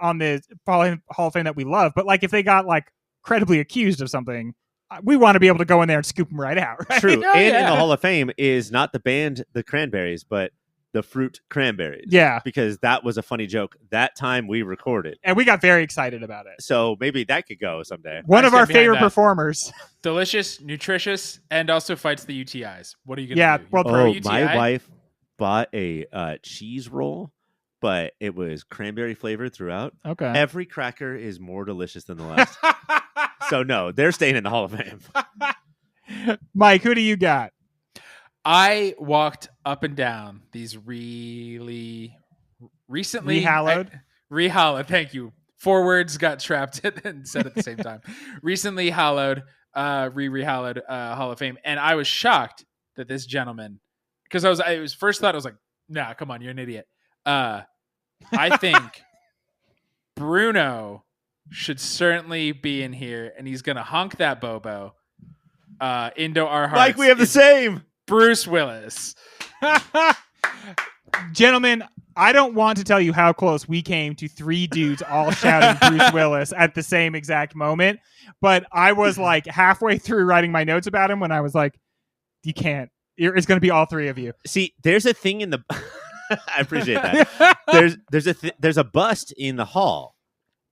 Hall of Fame that we love, but like if they got like credibly accused of something, we want to be able to go in there and scoop them right out. Right? True. Yeah, In yeah. the Hall of Fame is not the band The Cranberries, but the fruit cranberries. Yeah. Because that was a funny joke that time we recorded. And we got very excited about it. So maybe that could go someday. One I of our stand behind favorite that. performers. Delicious, nutritious, and also fights the UTIs. What are you gonna Yeah, do? well, You pro Oh, UTI? my wife bought a cheese roll, but it was cranberry flavored throughout. Okay. Every cracker is more delicious than the last. So no, they're staying in the Hall of Fame. Mike, who do you got? I walked up and down these really recently Rehallowed? Rehallowed. Thank you. 4 words got trapped and said at the same time. Recently hallowed, rehallowed Hall of Fame, and I was shocked that this gentleman, because I was first thought I was like, nah, come on, you're an idiot. I think Bruno should certainly be in here, and he's gonna hunk that Bobo into our hearts. Like we have the same. Bruce Willis. Gentlemen, I don't want to tell you how close we came to 3 dudes all shouting Bruce Willis at the same exact moment, but I was like halfway through writing my notes about him when I was like, you can't. It's going to be all 3 of you. See, there's a thing in the. I appreciate that. There's a bust in the hall,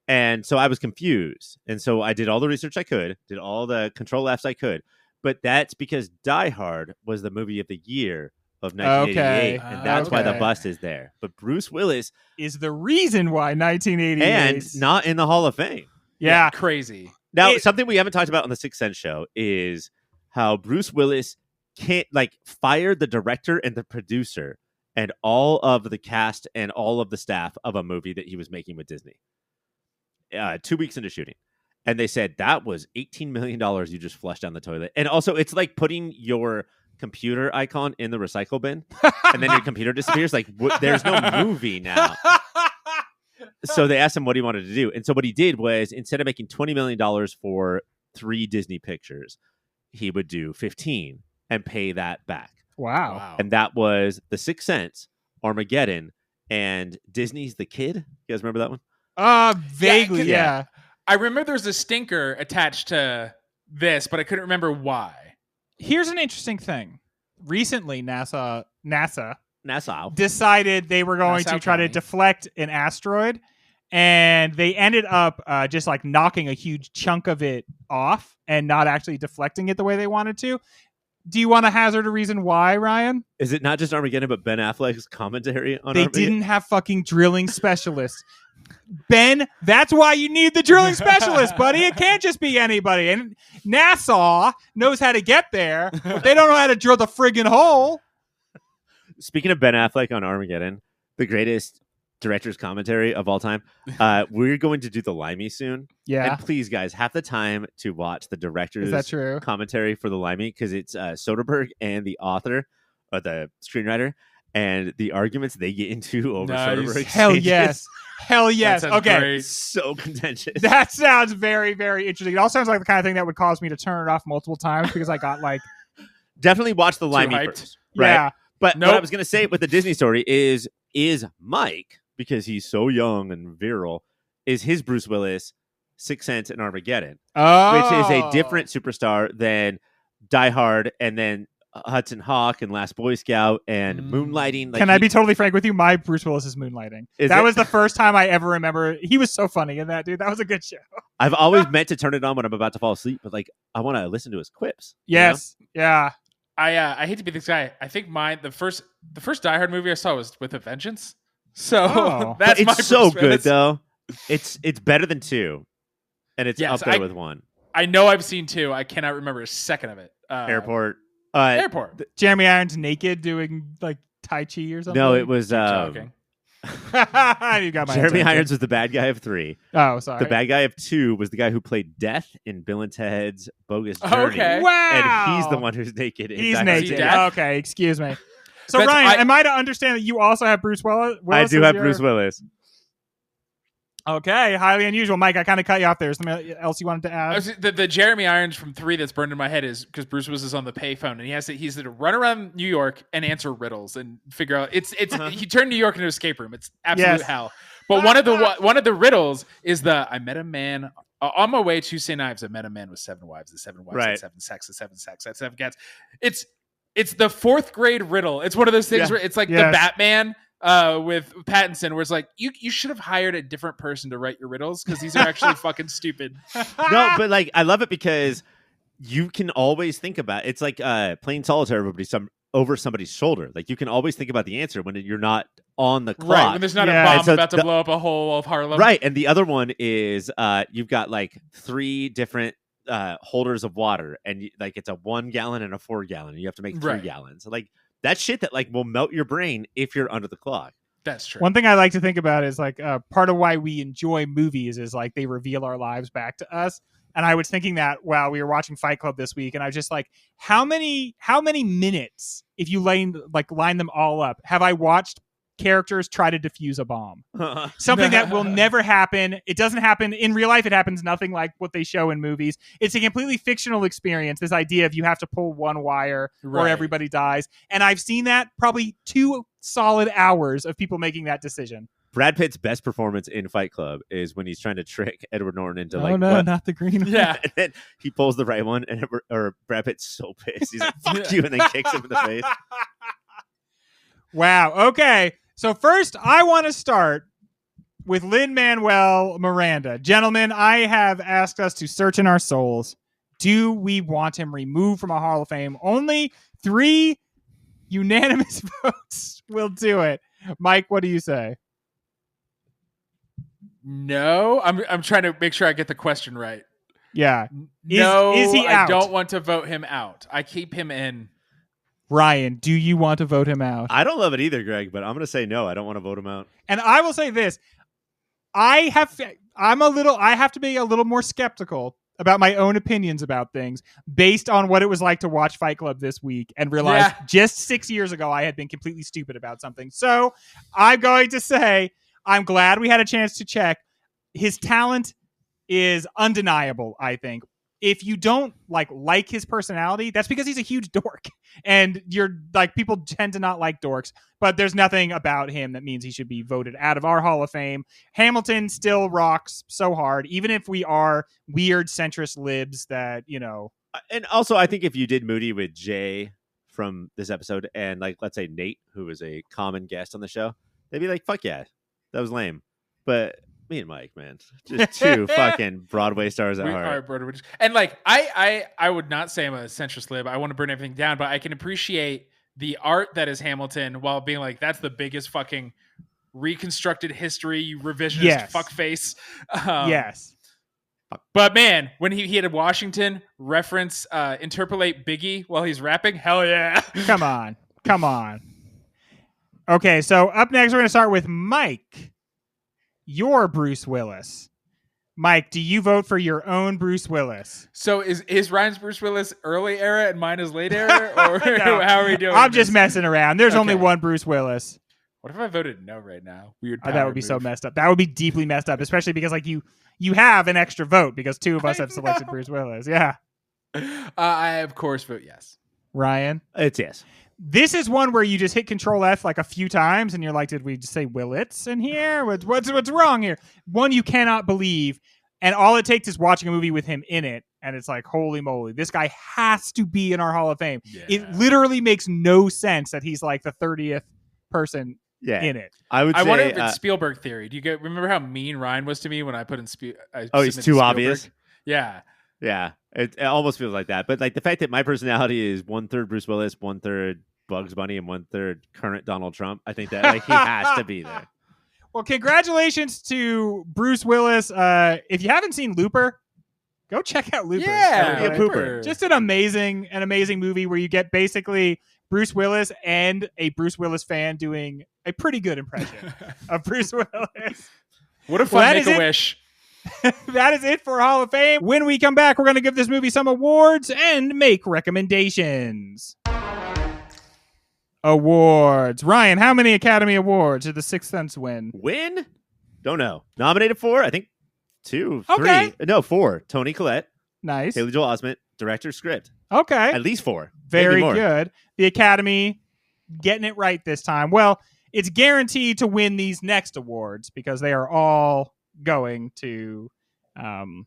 and so I was confused, and so I did all the research I could, did all the control Fs I could, but that's because Die Hard was the movie of the year of 1988, Okay. and that's why the Okay. bust is there. But Bruce Willis Is the reason why 1988 and not in the Hall of Fame. Yeah. Crazy. Now, something we haven't talked about on the Sixth Sense show is how Bruce Willis can't fired the director and the producer and all of the cast and all of the staff of a movie that he was making with Disney. 2 weeks into shooting. And they said, that was $18 million you just flushed down the toilet. And also, it's like putting your computer icon in the recycle bin and then your computer disappears. Like, there's no movie now. So they asked him what he wanted to do. And so what he did was, instead of making $20 million for 3 Disney pictures, he would do 15 and pay that back. Wow. And that was The Sixth Sense, Armageddon, and Disney's The Kid. You guys remember that one? Vaguely, yeah. I remember there's a stinker attached to this, but I couldn't remember why. Here's an interesting thing. Recently, NASA Nassau. decided they were going Nassau to try to County. deflect an asteroid, and they ended up just like knocking a huge chunk of it off and not actually deflecting it the way they wanted to. Do you want to hazard a reason why, Ryan? Is it not just Armageddon, but Ben Affleck's commentary on They Armageddon? didn't have fucking drilling specialists. Ben, that's why you need the drilling specialist, buddy. It can't just be anybody. And NASA knows how to get there, but they don't know how to drill the friggin' hole. Speaking of Ben Affleck on Armageddon, the greatest director's commentary of all time, we're going to do the Limey soon. Yeah. And please, guys, have the time to watch the director's Is that true? commentary for the Limey, because it's Soderbergh and the author, or the screenwriter, and the arguments they get into over Nice. Soderbergh's Hell stages. yes. Hell yes. sounds Okay. great. It's so contentious. That sounds very, very interesting. It all sounds like the kind of thing that would cause me to turn it off multiple times because I got like, Definitely watch the Limey hyped. first. Right? yeah. But Nope. what I was going to say with the Disney story is Mike, because he's so young and virile, is his Bruce Willis, Sixth Sense, and Armageddon, Oh. which is a different superstar than Die Hard and then Hudson Hawk and Last Boy Scout and Moonlighting. Like, Can I be totally frank with you? My Bruce Willis is Moonlighting. Is That it? was the first time I ever remember. He was so funny in that, dude. That was a good show. I've always meant to turn it on when I'm about to fall asleep, but like I want to listen to his quips. you know? Yes. Yeah. I hate to be this guy. I think the first Die Hard movie I saw was with a Vengeance. So Oh. that's But my it's so Bruce good Willis. though. It's better than 2, and it's Yes, up there I- with 1. I know I've seen 2. I cannot remember a second of it. Airport. Airport. Jeremy Irons naked doing like Tai Chi or something. No, it was Keep talking. You got my Jeremy attention. Irons was the bad guy of 3. Oh, sorry. The bad guy of 2 was the guy who played Death in Bill and Ted's Bogus Oh, Journey. okay. Wow. And he's the one who's naked. in He's Die Hard naked. 2. Death? Okay, excuse me. So That's- Ryan, I- am I to understand that you also have Bruce Willis? I do as have your- Bruce Willis. Okay, highly unusual. Mike, I kind of cut you off there. Is there something else you wanted to add? The Jeremy Irons from 3 that's burned in my head is because Bruce was on the payphone and he's to run around New York and answer riddles and figure out he turned New York into an escape room. It's absolute Yes. hell. But one of the riddles is I met a man on my way to St. Ives. I met a man with 7 wives, the 7 wives, Right. had 7 sexes, 7 sex, had 7 cats. It's the 4th grade riddle. It's one of those things Yeah. where it's like Yes. the Batman with Pattinson, where it's like you should have hired a different person to write your riddles because these are actually fucking stupid. No, but like I love it because you can always think about it's like playing solitaire over somebody's shoulder. Like you can always think about the answer when you're not on the clock. Right, when there's not Yeah. a bomb And so about to blow up a whole of Harlem. Right, and the other one is you've got like 3 different holders of water, and like it's a 1 gallon and a 4 gallon. And you have to make 3 Right. gallons. Like that shit that like will melt your brain if you're under the clock. That's true. One thing I like to think about is like part of why we enjoy movies is like they reveal our lives back to us. And I was thinking that while we were watching Fight Club this week, and I was just like, how many minutes, if you line them all up, have I watched characters try to defuse a bomb? Something that will never happen. It doesn't happen in real life. It happens nothing like what they show in movies. It's a completely fictional experience. This idea of you have to pull one wire or Right. everybody dies. And I've seen that probably 2 solid hours of people making that decision. Brad Pitt's best performance in Fight Club is when he's trying to trick Edward Norton into Oh like no, what- not the green. Yeah. and then he pulls the right one, and or Brad Pitt's so pissed. He's like, "Fuck you," and then kicks him in the face. Wow. Okay. So first, I want to start with Lin-Manuel Miranda. Gentlemen, I have asked us to search in our souls. Do we want him removed from our Hall of Fame? Only 3 unanimous votes will do it. Mike, what do you say? No, I'm trying to make sure I get the question right. Yeah. No, is he I out? don't want to vote him out. I keep him in. Ryan, do you want to vote him out? I don't love it either, Greg, but I'm going to say no. I don't want to vote him out. And I will say this. I have to be a little more skeptical about my own opinions about things based on what it was like to watch Fight Club this week and realize just 6 years ago I had been completely stupid about something. So I'm going to say I'm glad we had a chance to check. His talent is undeniable, I think. if you don't like his personality, that's because he's a huge dork. And you're like, people tend to not like dorks, but there's nothing about him that means he should be voted out of our Hall of Fame. Hamilton still rocks so hard, even if we are weird centrist libs that, And also, I think if you did Moody with Jay from this episode and let's say Nate, who was a common guest on the show, they'd be like, fuck yeah, that was lame. But me and Mike, man, just two fucking Broadway stars at heart. And I would not say I'm a centrist lib. I want to burn everything down, but I can appreciate the art that is Hamilton while being like, that's the biggest fucking reconstructed history, you revisionist fuckface. Yes. But man, when he had a Washington reference, interpolate Biggie while he's rapping, hell yeah. Come on. Okay, so up next, we're going to start with Mike. Your Bruce Willis. Mike, do you vote for your own Bruce Willis? So is Ryan's Bruce Willis early era and mine is late era? Or No, how are we doing? I'm just messing around. There's only one Bruce Willis. What if I voted no right now? Weird. That would be so messed up. That would be deeply messed up, especially because you have an extra vote because two of us have selected Bruce Willis. Yeah. I of course vote yes. Ryan? It's yes. This is one where you just hit Control F a few times and you're like, did we just say Willits in here? What's wrong here? One you cannot believe. And all it takes is watching a movie with him in it. And it's like, holy moly, this guy has to be in our Hall of Fame. Yeah. It literally makes no sense that he's like the 30th person in it. I wonder if it's Spielberg theory. Do you remember how mean Ryan was to me when I put in he's too obvious? Yeah. Yeah. It almost feels like that. But the fact that my personality is 1/3 Bruce Willis, 1/3 Bugs Bunny, and 1/3 current Donald Trump, I think that he has to be there. Well, congratulations to Bruce Willis. If you haven't seen Looper, go check out Looper. Yeah, Looper. Just an amazing movie where you get basically Bruce Willis and a Bruce Willis fan doing a pretty good impression of Bruce Willis. What a fun Make-A-Wish. That is it for Hall of Fame. When we come back, we're going to give this movie some awards and make recommendations. Awards. Ryan, how many Academy Awards did The Sixth Sense win? Don't know. Nominated for, I think, 2, 3. Okay. No, 4. Toni Collette. Nice. Haley Joel Osment. Director, script. Okay. At least 4. Very good. The Academy getting it right this time. Well, it's guaranteed to win these next awards because they are all going to The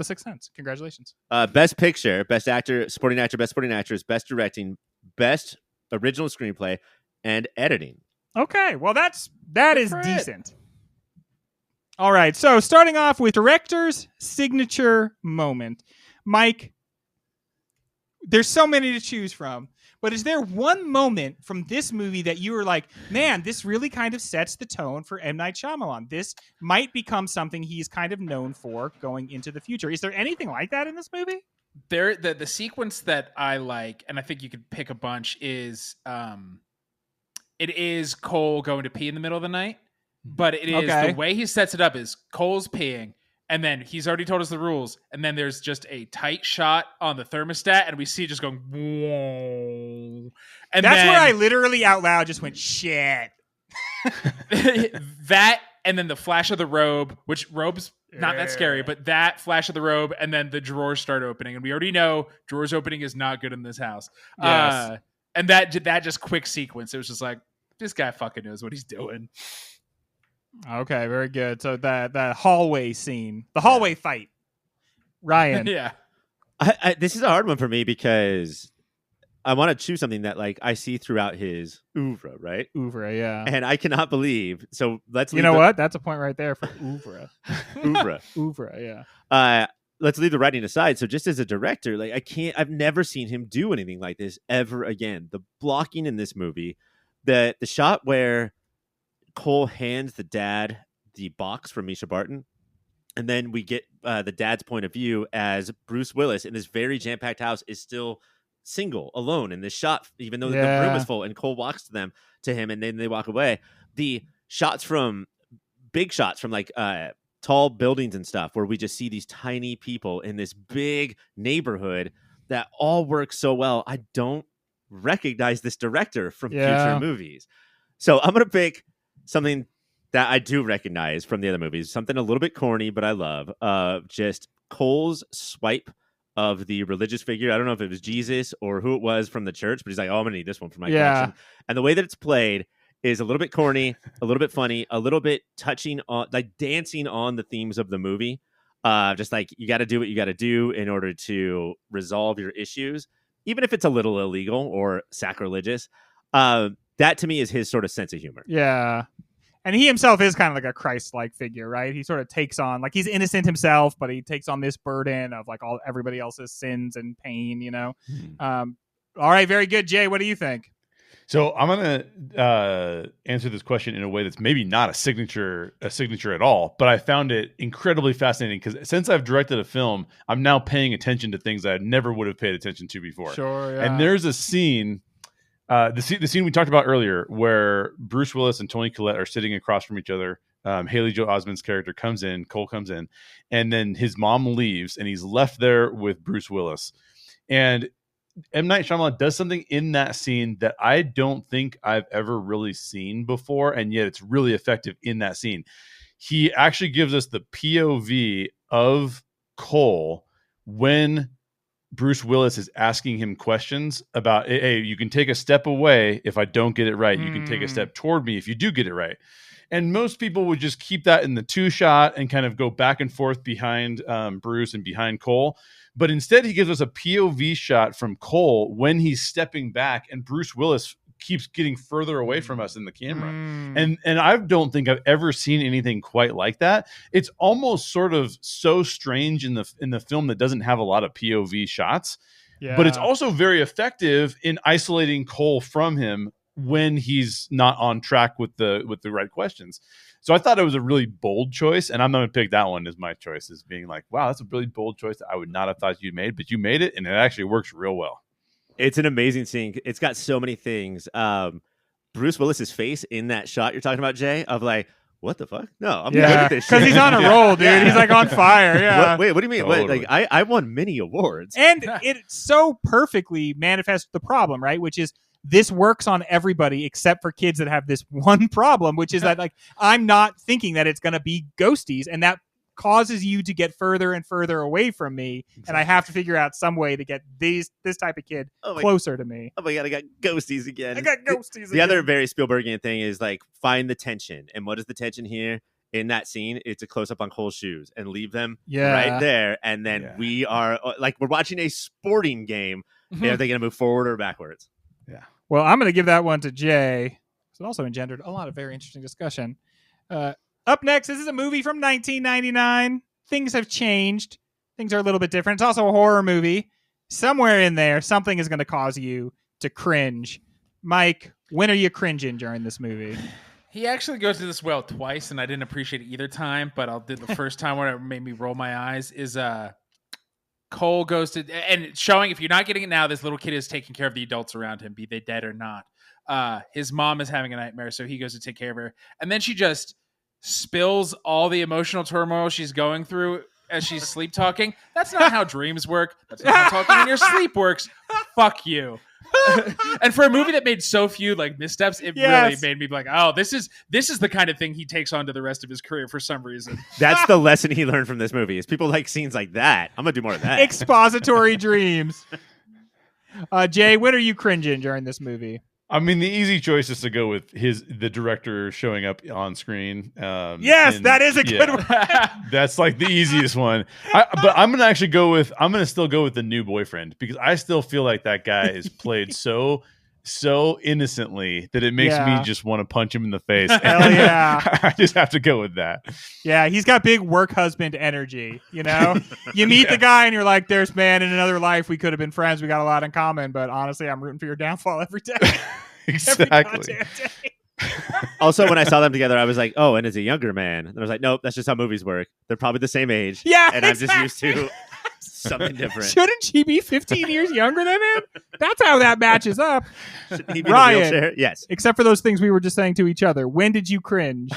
Sixth Sense. Congratulations. Best Picture, Best Actor, Supporting Actor, Best Supporting Actress, Best Directing, Best Original Screenplay, and Editing. Okay, well that is decent. All right, so starting off with Director's Signature Moment. Mike, there's so many to choose from, but is there one moment from this movie that you were like, man, this really kind of sets the tone for M. Night Shyamalan? This might become something he's kind of known for going into the future. Is there anything like that in this movie? The sequence that I like, and I think you could pick a bunch, is it is Cole going to pee in the middle of the night, but it is the way he sets it up is Cole's peeing, and then he's already told us the rules, and then there's just a tight shot on the thermostat, and we see it just going, whoa. And that's where I literally out loud just went, shit. That, and then the flash of the robe, which robe's not that scary, but that flash of the robe, and then the drawers start opening, and we already know drawers opening is not good in this house. Yes. And that just quick sequence, it was just like, this guy fucking knows what he's doing. Okay, very good. So that hallway scene, the hallway fight, Ryan. Yeah. This is a hard one for me because I want to choose something that I see throughout his oeuvre, right? Oeuvre, yeah. And I cannot believe. So let's. You know what? That's a point right there for oeuvre. Oeuvre, yeah. Let's leave the writing aside. So just as a director, I've never seen him do anything like this ever again. The blocking in this movie, the shot where Cole hands the dad the box from Misha Barton, and then we get the dad's point of view as Bruce Willis in this very jam-packed house is still single, alone in this shot, even though the room is full, and Cole walks to him, and then they walk away. The big shots from tall buildings and stuff, where we just see these tiny people in this big neighborhood that all work so well. I don't recognize this director from future movies. So I'm going to pick something that I do recognize from the other movies, something a little bit corny, but I love. Just Cole's swipe of the religious figure. I don't know if it was Jesus or who it was from the church, but he's like, oh, I'm going to need this one for my collection. And the way that it's played is a little bit corny, a little bit funny, a little bit touching on, like dancing on the themes of the movie. Just like you got to do what you got to do in order to resolve your issues, even if it's a little illegal or sacrilegious. That to me is his sort of sense of humor. Yeah. And he himself is kind of like a Christ-like figure, right? He sort of takes on, like, he's innocent himself, but he takes on this burden of like everybody else's sins and pain, you know? All right. Very good. Jay, what do you think? So I'm gonna answer this question in a way that's maybe not a signature at all, but I found it incredibly fascinating because since I've directed a film, I'm now paying attention to things I never would have paid attention to before. Sure, yeah. And there's a scene, the scene we talked about earlier, where Bruce Willis and Toni Collette are sitting across from each other. Haley Joel Osment's character comes in, Cole comes in, and then his mom leaves, and he's left there with Bruce Willis. And M. Night Shyamalan does something in that scene that I don't think I've ever really seen before, and yet it's really effective in that scene. He actually gives us the POV of Cole when Bruce Willis is asking him questions about, hey, you can take a step away if I don't get it right. You can take a step toward me if you do get it right. And most people would just keep that in the 2-shot and kind of go back and forth behind Bruce and behind Cole. But instead, he gives us a POV shot from Cole when he's stepping back, and Bruce Willis keeps getting further away from us in the camera. And I don't think I've ever seen anything quite like that. It's almost sort of so strange in the film that doesn't have a lot of POV shots. Yeah. But it's also very effective in isolating Cole from him when he's not on track with the right questions. So I thought it was a really bold choice, and I'm going to pick that one as my choice, as being like, wow, that's a really bold choice that I would not have thought you made, but you made it, and it actually works real well. It's an amazing scene. It's got so many things. Bruce Willis's face in that shot you're talking about, Jay, of like, what the fuck? No, I'm good at this shit. Because he's on a roll, dude. Yeah. He's like on fire. Yeah. Wait, what do you mean? Totally. Like I won many awards. And it so perfectly manifests the problem, right? Which is, this works on everybody except for kids that have this one problem, which is that, like, I'm not thinking that it's going to be ghosties, and that causes you to get further and further away from me. Exactly. And I have to figure out some way to get this type of kid closer to me. Oh my God, I got ghosties again. I got ghosties again. The other very Spielbergian thing is, like, find the tension. And what is the tension here? In that scene, it's a close-up on Cole's shoes and leave them right there. And then we are, like, we're watching a sporting game. Are they going to move forward or backwards? Yeah. Well, I'm going to give that one to Jay. So it also engendered a lot of very interesting discussion. Up next, this is a movie from 1999. Things have changed. Things are a little bit different. It's also a horror movie. Somewhere in there, something is going to cause you to cringe. Mike, when are you cringing during this movie? He actually goes to this well twice, and I didn't appreciate it either time, but I'll do the first time where it made me roll my eyes is Cole goes to, and showing, if you're not getting it now, this little kid is taking care of the adults around him, be they dead or not. His mom is having a nightmare, so he goes to take care of her. And then she just spills all the emotional turmoil she's going through as she's sleep talking. That's not how dreams work. That's not how talking in your sleep works. Fuck you. And for a movie that made so few like missteps, it really made me be like, oh, this is the kind of thing he takes on to the rest of his career for some reason. That's the lesson he learned from this movie, is people like scenes like that. I'm gonna do more of that. Expository dreams. Jay, when are you cringing during this movie? I mean, the easy choice is to go with the director showing up on screen. Yes, that is a good one. That's like the easiest one. But I'm gonna still go with the new boyfriend, because I still feel like that guy is played so innocently that it makes me just want to punch him in the face. Hell yeah. I just have to go with that. Yeah, he's got big work husband energy, you know? You meet the guy and you're like, there's, man, in another life we could have been friends, we got a lot in common, but honestly, I'm rooting for your downfall every day. Exactly. Every goddamn day. Also, when I saw them together, I was like, oh, and it's a younger man. And I was like, nope, that's just how movies work. They're probably the same age. Yeah, and exactly. I'm just used to something different. Shouldn't she be 15 years younger than him? That's how that matches up. Shouldn't he be Ryan, in a wheelchair? Yes. Except for those things we were just saying to each other. When did you cringe?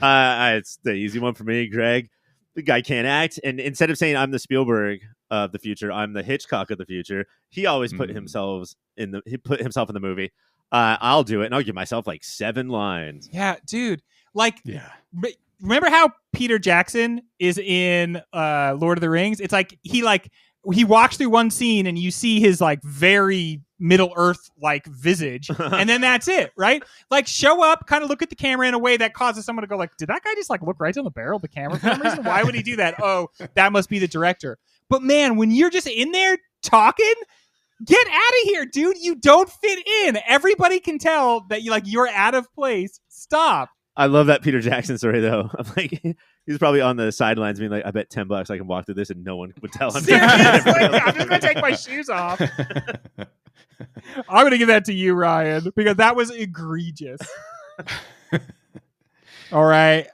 It's the easy one for me, Greg. The guy can't act. And instead of saying I'm the Spielberg of the future, I'm the Hitchcock of the future, he always put himself in the movie. I'll do it, and I'll give myself like 7 lines. Yeah, dude. Like, remember how Peter Jackson is in Lord of the Rings? It's like he walks through one scene and you see his like very Middle Earth like visage, and then that's it, right? Like show up, kind of look at the camera in a way that causes someone to go like, did that guy just like look right down the barrel of the camera for some reason? Why would he do that? Oh, that must be the director. But man, when you're just in there talking, get out of here, dude. You don't fit in. Everybody can tell that you're out of place. Stop. I love that Peter Jackson story, though. I'm like, he's probably on the sidelines being like, I bet $10 I can walk through this and no one would tell him. Seriously, I'm just going to take my shoes off. I'm going to give that to you, Ryan, because that was egregious. All right.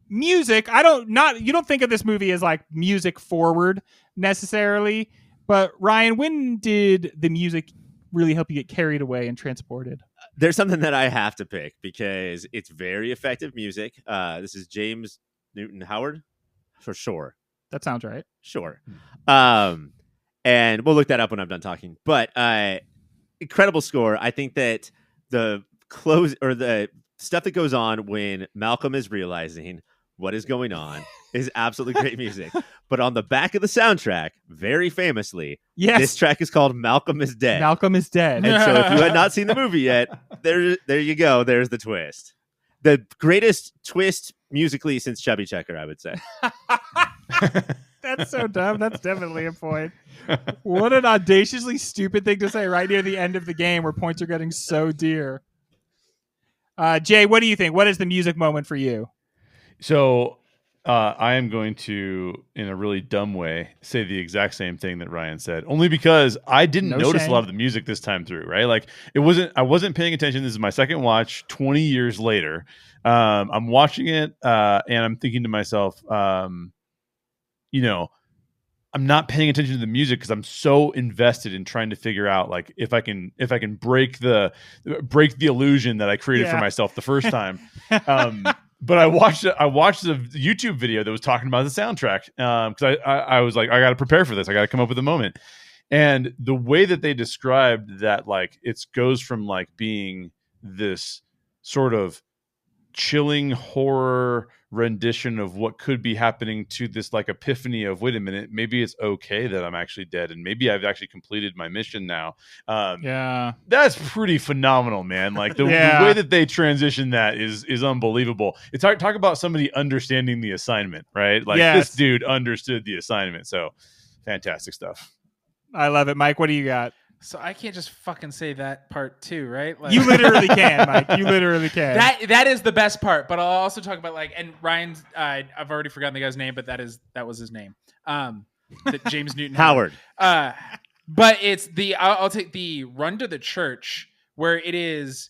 Music. You don't think of this movie as like music forward necessarily, but Ryan, when did the music really help you get carried away and transported? There's something that I have to pick because it's very effective music. This is James Newton Howard for sure. That sounds right. Sure. And we'll look that up when I'm done talking. But incredible score. I think that the close or the stuff that goes on when Malcolm is realizing what is going on is absolutely great music. But on the back of the soundtrack, very famously, this track is called Malcolm is Dead. Malcolm is Dead. And so if you had not seen the movie yet, there you go. There's the twist. The greatest twist musically since Chubby Checker, I would say. That's so dumb. That's definitely a point. What an audaciously stupid thing to say right near the end of the game where points are getting so dear. Jay, what do you think? What is the music moment for you? So I am going to, in a really dumb way, say the exact same thing that Ryan said, only because I didn't notice a lot of the music this time through, right? Like I wasn't paying attention. This is my second watch 20 years later. I'm watching it and I'm thinking to myself, I'm not paying attention to the music because I'm so invested in trying to figure out like if I can break the illusion that I created for myself the first time. But I watched a YouTube video that was talking about the soundtrack because I was like, I got to prepare for this. I got to come up with a moment. And the way that they described that, like, it goes from like being this sort of chilling horror rendition of what could be happening to this like epiphany of, wait a minute, maybe it's okay that I'm actually dead and maybe I've actually completed my mission now. That's pretty phenomenal, man. Like the way that they transition that is unbelievable. It's hard to talk about somebody understanding the assignment, right? Like this dude understood the assignment. So fantastic stuff. I love it. Mike, what do you got? So I can't just fucking say that part too, right? Like, you literally can, Mike. You literally can. That is the best part. But I'll also talk about like, and Ryan's. I've already forgotten the guy's name, but that was his name. James Newton Howard. But it's I'll take the run to the church where it is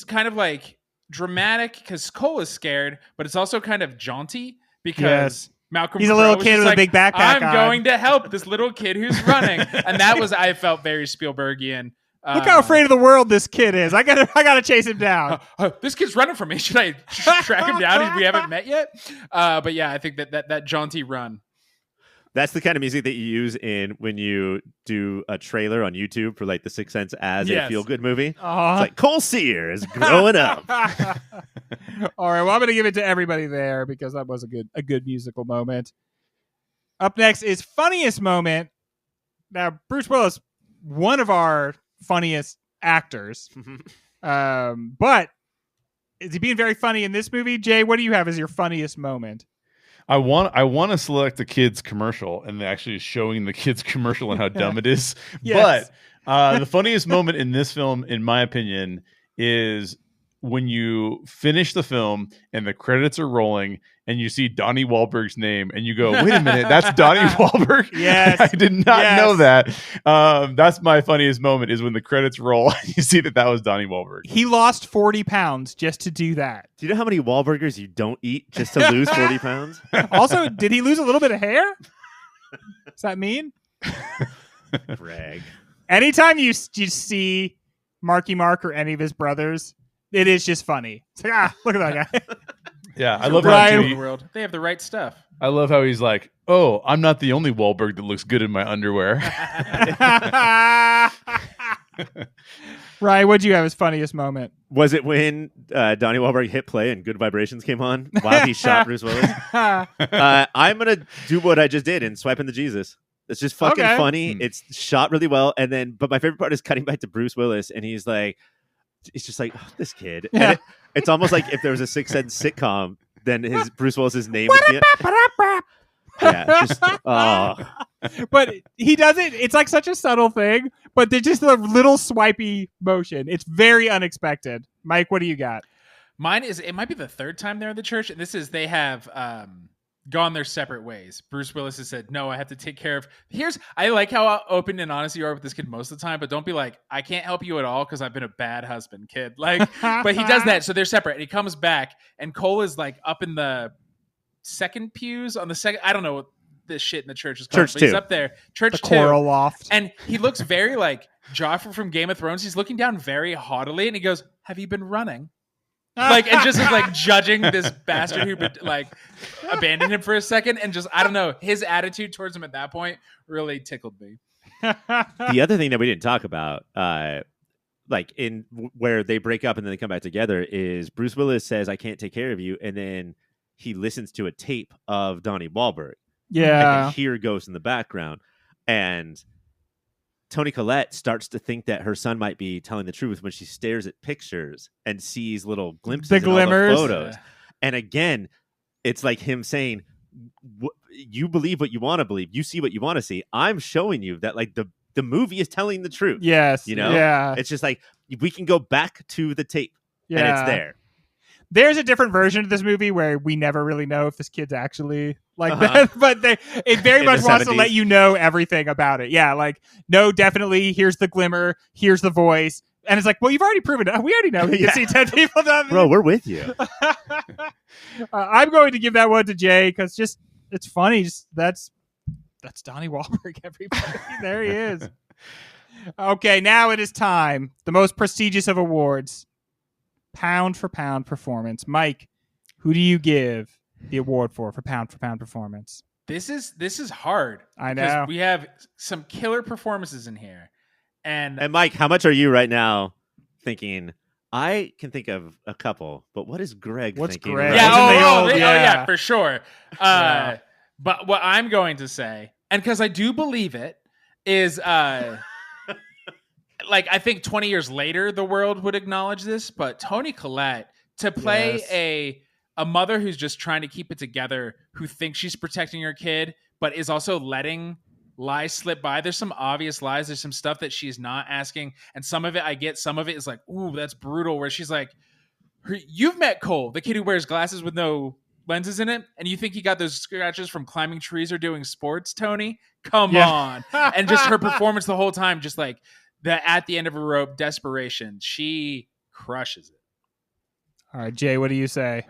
kind of like dramatic because Cole is scared, but it's also kind of jaunty because. Malcolm, he's a little kid with a big backpack. I'm going to help this little kid who's running, and I felt very Spielbergian. Look how afraid of the world this kid is. I gotta chase him down. This kid's running from me. Should I track him down if we haven't met yet? But yeah, I think that jaunty run. That's the kind of music that you use when you do a trailer on YouTube for like The Sixth Sense as a feel-good movie. It's like Cole Sear is growing up. All right, well, I'm going to give it to everybody there because that was a good musical moment. Up next is funniest moment. Now, Bruce Willis, one of our funniest actors, but is he being very funny in this movie? Jay, what do you have as your funniest moment? I want to select the kids commercial and actually showing the kids commercial and how dumb it is. Yes. But the funniest moment in this film, in my opinion, is when you finish the film and the credits are rolling and you see Donnie Wahlberg's name and you go, wait a minute, that's Donnie Wahlberg? Yes. I did not know that. That's my funniest moment is when the credits roll and you see that was Donnie Wahlberg. He lost 40 pounds just to do that. Do you know how many Wahlburgers you don't eat just to lose 40 pounds? Also, did he lose a little bit of hair? Does that mean? Brag. Anytime you see Marky Mark or any of his brothers, it is just funny. It's like, look at that guy. Yeah, I love how the world. They have the right stuff. I love how he's like, oh, I'm not the only Wahlberg that looks good in my underwear. Ryan, what'd you have as funniest moment? Was it when Donnie Wahlberg hit play and Good Vibrations came on while he shot Bruce Willis? I'm going to do what I just did and swipe into Jesus. It's just fucking funny. It's shot really well. And then, but my favorite part is cutting back to Bruce Willis, and he's just like, oh, this kid. Yeah. And it's almost like if there was a Sixth Sense sitcom, then Bruce Willis's name would be it. Yeah, just But he does it. It's like such a subtle thing, but there's just a little swipey motion. It's very unexpected. Mike, what do you got? Mine is, it might be the third time they're in the church. And this is, they have gone their separate ways. Bruce Willis has said, no, I have to take care of, I like how open and honest you are with this kid most of the time, but don't be like, I can't help you at all because I've been a bad husband, kid. Like, but he does that. So they're separate. And he comes back and Cole is like up in the second pews on the second, I don't know what this shit in the church is called. Church but 2. He's up there. Church The 2. choral loft. And he looks very like Joffrey from Game of Thrones. He's looking down very haughtily and he goes, have you been running? Like, and just is like judging this bastard who like abandoned him for a second. And just, I don't know, his attitude towards him at that point really tickled me. The other thing that we didn't talk about, like in where they break up and then they come back together, is Bruce Willis says, I can't take care of you. And then he listens to a tape of Donnie Wahlberg. Yeah. And hear Ghost in the background. And Toni Collette starts to think that her son might be telling the truth when she stares at pictures and sees little glimpses The in all glimmers. the photos. And again, it's like him saying, you believe what you want to believe. You see what you want to see. I'm showing you that like the movie is telling the truth. Yes. You know? Yeah. It's just like we can go back to the tape and it's there. There's a different version of this movie where we never really know if this kid's actually like that, but it very much wants to let you know everything about it. Yeah, like, no, definitely, here's the glimmer, here's the voice. And it's like, well, you've already proven it. We already know you can see 10 people. Bro, we're with you. I'm going to give that one to Jay because just, it's funny. Just, that's Donnie Wahlberg, everybody. There he is. Okay, now it is time. The most prestigious of awards. Pound for pound performance. Mike, who do you give the award for pound performance? This is hard. I know. Because we have some killer performances in here. And Mike, how much are you right now thinking, I can think of a couple, but what is Greg thinking? Greg? Yeah, Right? yeah, for sure. But what I'm going to say, and because I do believe it, is like, I think 20 years later, the world would acknowledge this, but Toni Collette, to play a mother who's just trying to keep it together, who thinks she's protecting her kid, but is also letting lies slip by. There's some obvious lies. There's some stuff that she's not asking. And some of it I get. Some of it is like, ooh, that's brutal. Where she's like, you've met Cole, the kid who wears glasses with no lenses in it, and you think he got those scratches from climbing trees or doing sports, Tony? Come on. And just her performance the whole time, just like, at the end of a rope, desperation. She crushes it. All right, Jay, what do you say?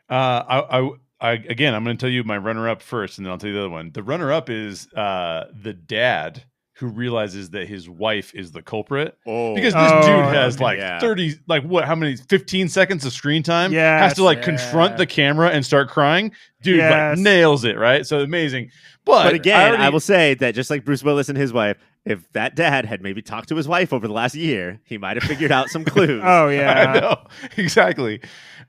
Again, I'm going to tell you my runner-up first, and then I'll tell you the other one. The runner-up is the dad who realizes that his wife is the culprit. Because this dude has 30, like what? How many? 15 seconds of screen time. Has to confront the camera and start crying. Dude, like, nails it, right? So amazing. But again, I will say that just like Bruce Willis and his wife, if that dad had maybe talked to his wife over the last year, he might have figured out some clues. Oh, yeah. I know. Exactly.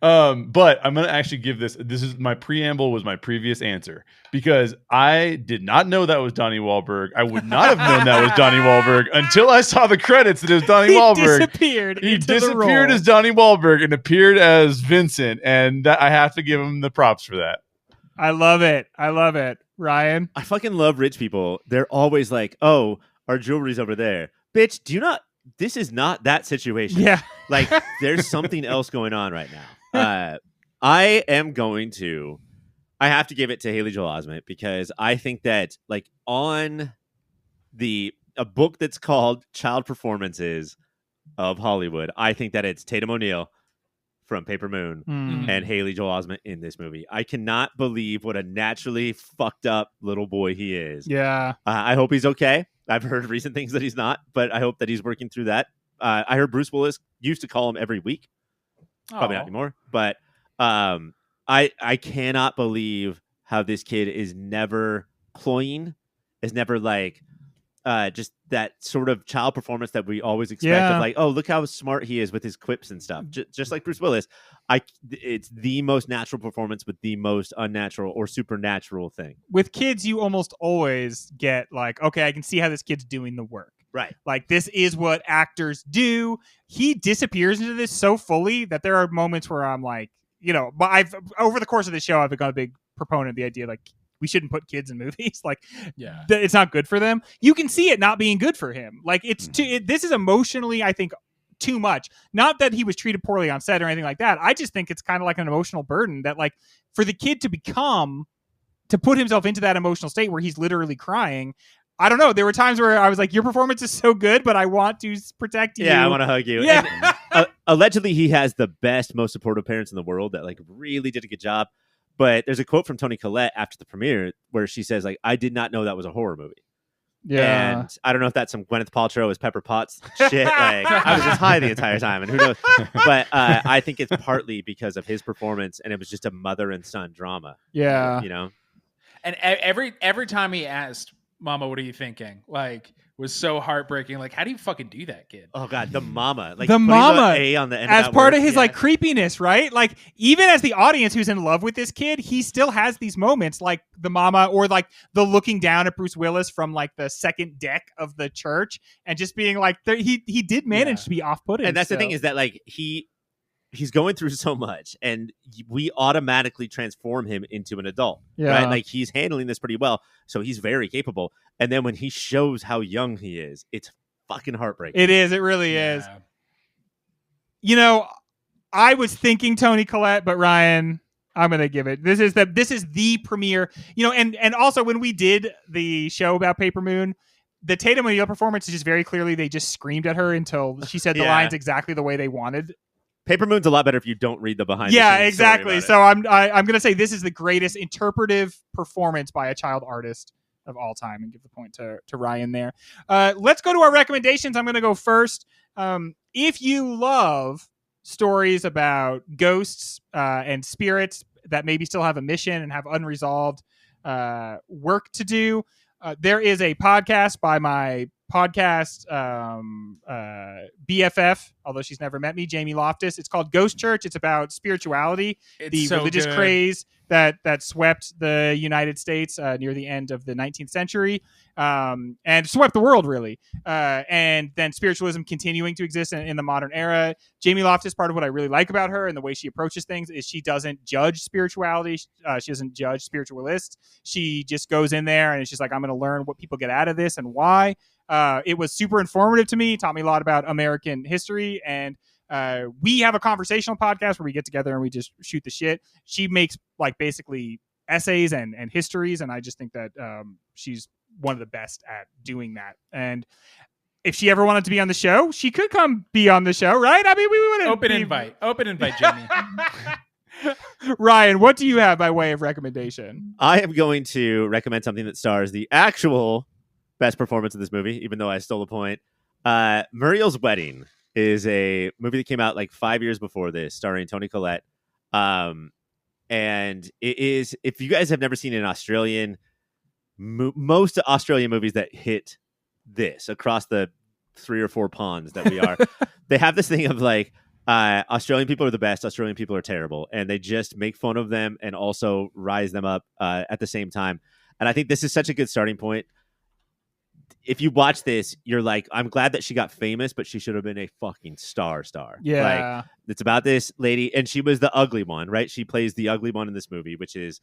But I'm going to actually give this is my preamble was my previous answer, because I did not know that was Donnie Wahlberg. I would not have known that was Donnie Wahlberg until I saw the credits that it was Donnie Wahlberg. He disappeared as Donnie Wahlberg and appeared as Vincent. And I have to give him the props for that. I love it. Ryan? I fucking love rich people. They're always like, oh, our jewelry's over there. Bitch, this is not that situation. Yeah. Like, there's something else going on right now. I have to give it to Haley Joel Osment, because I think that, like, on a book that's called Child Performances of Hollywood, I think that it's Tatum O'Neal from Paper Moon and Haley Joel Osment in this movie. I cannot believe what a naturally fucked up little boy he is. Yeah. I hope he's okay. I've heard recent things that he's not, but I hope that he's working through that. I heard Bruce Willis used to call him every week. Probably not anymore. But I cannot believe how this kid is never cloying, is never like just that sort of child performance that we always expect of like, oh, look how smart he is with his quips and stuff. Just like Bruce Willis, it's the most natural performance with the most unnatural or supernatural thing. With kids, you almost always get like, okay, I can see how this kid's doing the work. Right. Like, this is what actors do. He disappears into this so fully that there are moments where I'm like, but I've over the course of the show, I've become a big proponent of the idea like we shouldn't put kids in movies. Like, it's not good for them. You can see it not being good for him. Like, this is emotionally, I think, too much. Not that he was treated poorly on set or anything like that. I just think it's kind of like an emotional burden that, like, for the kid to put himself into that emotional state where he's literally crying. I don't know. There were times where I was like, your performance is so good, but I want to protect you. Yeah, I want to hug you. Yeah. And, allegedly, he has the best, most supportive parents in the world that like really did a good job. But there's a quote from Toni Collette after the premiere where she says, like, I did not know that was a horror movie. Yeah. And I don't know if that's some Gwyneth Paltrow as Pepper Potts shit. Like, I was just high the entire time, and who knows? But I think it's partly because of his performance, and it was just a mother and son drama. Yeah. And every time he asked, Mama, what are you thinking? Like, was so heartbreaking. Like, how do you fucking do that, kid? Oh God, the mama, like the mama A on the end as of part word. of his like creepiness, right? Like, even as the audience who's in love with this kid, he still has these moments, like the mama, or like the looking down at Bruce Willis from like the second deck of the church, and just being like, he did manage to be off-putting. And that's the thing is that like he's going through so much, and we automatically transform him into an adult, right? Like, he's handling this pretty well, so he's very capable. And then when he shows how young he is, it's fucking heartbreaking. It is. It really is. I was thinking Toni Collette, but Ryan, I'm gonna give it. This is the premiere. And also when we did the show about Paper Moon, the Tatum O'Neal performance is just very clearly they just screamed at her until she said the lines exactly the way they wanted. Paper Moon's a lot better if you don't read the behind. Yeah, the scenes exactly. story about I'm going to say this is the greatest interpretive performance by a child artist of all time, and give the point to Ryan there. Let's go to our recommendations. I'm going to go first. If you love stories about ghosts and spirits that maybe still have a mission and have unresolved work to do, there is a podcast by my podcast BFF, although she's never met me, Jamie Loftus. It's called Ghost Church. It's about spirituality, the religious craze that swept the United States near the end of the 19th century, and swept the world, really. And then spiritualism continuing to exist in the modern era. Jamie Loftus, part of what I really like about her and the way she approaches things is she doesn't judge spirituality. She doesn't judge spiritualists. She just goes in there and it's just like, I'm going to learn what people get out of this and why. It was super informative to me. It taught me a lot about American history, and we have a conversational podcast where we get together and we just shoot the shit. She makes like basically essays and histories, and I just think that she's one of the best at doing that. And if she ever wanted to be on the show, she could come be on the show, right? I mean, we would open invite, Jamie. Ryan, what do you have by way of recommendation? I am going to recommend something that stars the actual best performance of this movie, even though I stole the point. Muriel's Wedding is a movie that came out like 5 years before this, starring Toni Collette. And it is, if you guys have never seen an Australian, most Australian movies that hit this across the 3 or 4 ponds that we are, they have this thing of like, Australian people are the best, Australian people are terrible, and they just make fun of them and also rise them up at the same time. And I think this is such a good starting point. If you watch this, you're like, I'm glad that she got famous, but she should have been a fucking star. Yeah. Like, it's about this lady, and she was the ugly one, right? She plays the ugly one in this movie, which is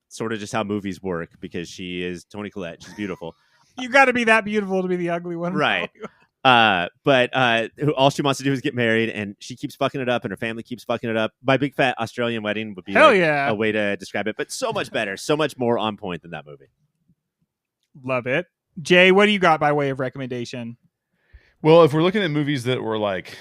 sort of just how movies work because she is Toni Collette. She's beautiful. You got to be that beautiful to be the ugly one. Right. But all she wants to do is get married, and she keeps fucking it up, and her family keeps fucking it up. My Big Fat Australian Wedding would be a way to describe it, but so much better, so much more on point than that movie. Love it. Jay, what do you got by way of recommendation? Well, if we're looking at movies that were like,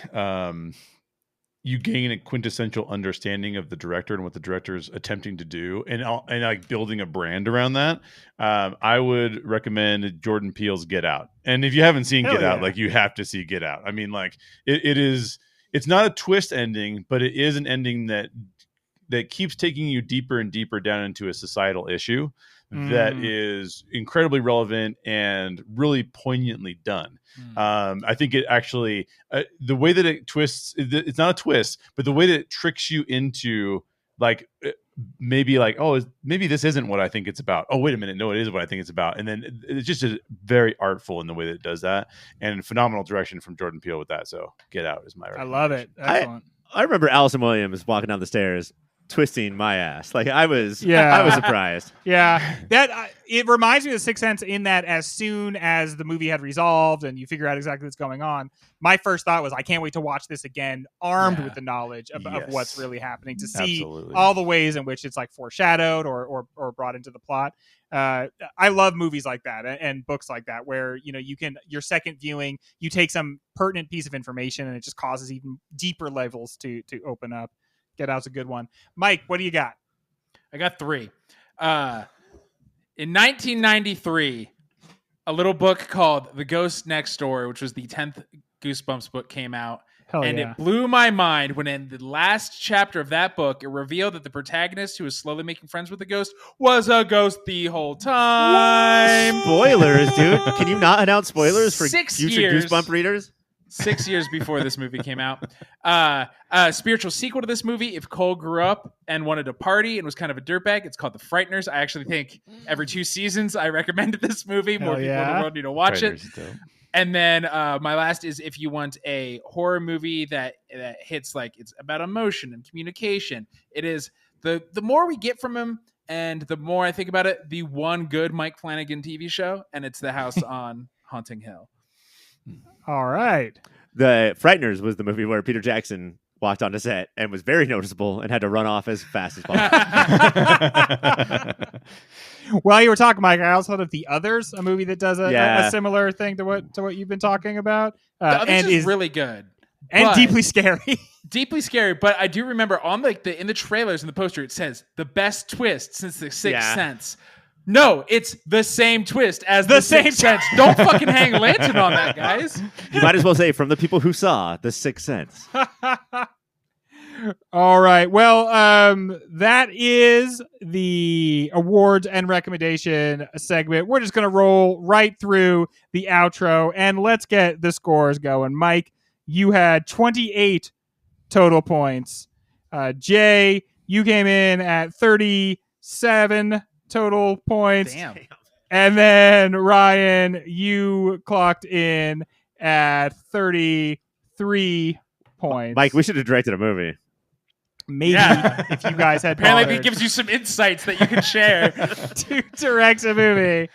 you gain a quintessential understanding of the director and what the director is attempting to do, and like building a brand around that, I would recommend Jordan Peele's Get Out. And if you haven't seen Get Out, like, you have to see Get Out. I mean, like, it's not a twist ending, but it is an ending that keeps taking you deeper and deeper down into a societal issue that is incredibly relevant and really poignantly done. I think it actually, the way that it twists, it's not a twist, but the way that it tricks you into like, maybe like, oh, maybe this isn't what I think it's about. Oh, wait a minute. No, it is what I think it's about. And then it's just very artful in the way that it does that, and phenomenal direction from Jordan Peele with that. So Get Out is my recommendation. I love it. Excellent. I remember Allison Williams walking down the stairs twisting my ass. Like I was surprised. Yeah, that it reminds me of Sixth Sense in that as soon as the movie had resolved and you figure out exactly what's going on, my first thought was, I can't wait to watch this again, armed with the knowledge of what's really happening, to see all the ways in which it's like foreshadowed or brought into the plot. I love movies like that and books like that, where you can, your second viewing, you take some pertinent piece of information and it just causes even deeper levels to open up. Get Out's a good one. Mike, what do you got? I got 3. In 1993, a little book called The Ghost Next Door, which was the 10th Goosebumps book, came out. It blew my mind when in the last chapter of that book, it revealed that the protagonist, who was slowly making friends with the ghost, was a ghost the whole time. Spoilers, dude. Can you not announce spoilers for 6 future years. Goosebump readers? 6 years before this movie came out. Spiritual sequel to this movie, if Cole grew up and wanted to party and was kind of a dirtbag, it's called The Frighteners. I actually think every 2 seasons I recommended this movie. More people in the world need to watch it. And then my last is, if you want a horror movie that hits, like, it's about emotion and communication, it is the more we get from him and the more I think about it, the one good Mike Flanagan TV show, and it's The House on Haunting Hill. All right. The Frighteners was the movie where Peter Jackson walked onto set and was very noticeable and had to run off as fast as possible. While you were talking, Mike, I also thought of The Others, a movie that does a similar thing to what you've been talking about. The Others is really good. And deeply scary. Deeply scary, but I do remember on in the trailers and the poster, it says the best twist since The Sixth Sense. No, it's the same twist as the Sixth Sense. Don't fucking hang lantern on that, guys. You might as well say, from the people who saw The Sixth Sense. All right. Well, that is the awards and recommendation segment. We're just going to roll right through the outro and let's get the scores going. Mike, you had 28 total points. Jay, you came in at 37 total points. Damn. And then Ryan, you clocked in at 33 points. Mike, we should have directed a movie. Maybe if you guys had apparently it gives you some insights that you can share to direct a movie.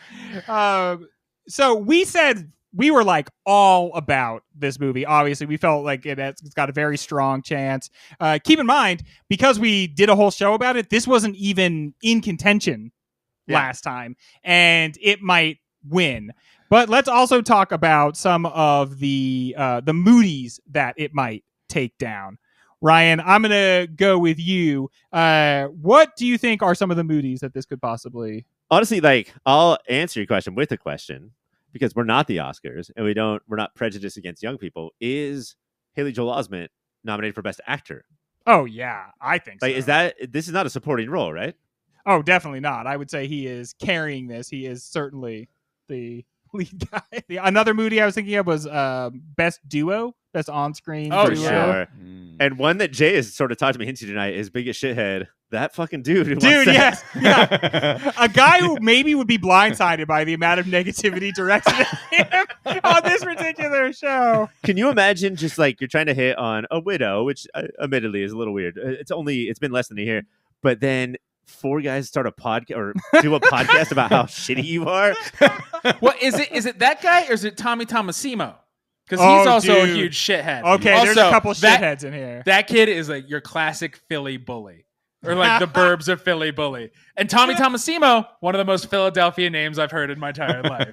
So we said we were like all about this movie. Obviously, we felt like it's got a very strong chance. Keep in mind, because we did a whole show about it, this wasn't even in contention last time, and it might win. But let's also talk about some of the moodies that it might take down. Ryan, I'm going to go with you. What do you think are some of the moodies that this could possibly... Honestly, like, I'll answer your question with a question, because we're not the Oscars and we're not prejudiced against young people. Is Haley Joel Osment nominated for Best Actor? Oh yeah, I think so. This is not a supporting role, right? Oh, definitely not. I would say he is carrying this. He is certainly the lead guy. Another movie I was thinking of was Best Duo, Best On-Screen Duo. Sure. And one that Jay has sort of talked to me into tonight is Biggest Shithead. That fucking dude. Yes. Yeah. A guy who maybe would be blindsided by the amount of negativity directed at him on this particular show. Can you imagine just like you're trying to hit on a widow, which admittedly is a little weird. It's been less than a year, but then 4 guys start a podcast or do a podcast about how shitty you are. Well, is it that guy or is it Tommy Tomasimo? Because he's also a huge shithead. Okay, also, there's a couple shitheads in here. That kid is like your classic Philly bully. Or like the Burbs of Philly bully. And Tommy Tomasimo, one of the most Philadelphia names I've heard in my entire life.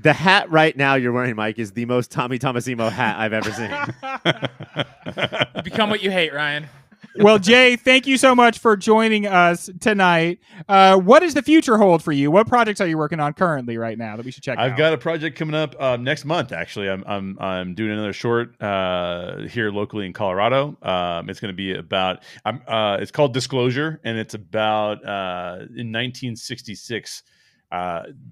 The hat right now you're wearing, Mike, is the most Tommy Tomasimo hat I've ever seen. You become what you hate, Ryan. Well, Jay, thank you so much for joining us tonight. What does the future hold for you? What projects are you working on currently right now that we should check out? I've got a project coming up next month. Actually, I'm doing another short here locally in Colorado. It's going to be about it's called Disclosure, and it's about in 1966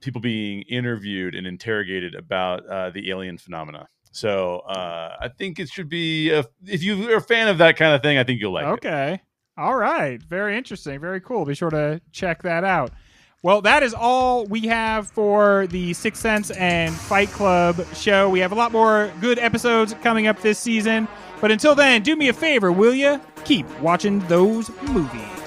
people being interviewed and interrogated about the alien phenomena. So I think it should be if you're a fan of that kind of thing, I think you'll like it. Okay. All right. Very interesting. Very cool. Be sure to check that out. Well, that is all we have for the Sixth Sense and Fight Club show. We have a lot more good episodes coming up this season. But until then, do me a favor, will you? Keep watching those movies.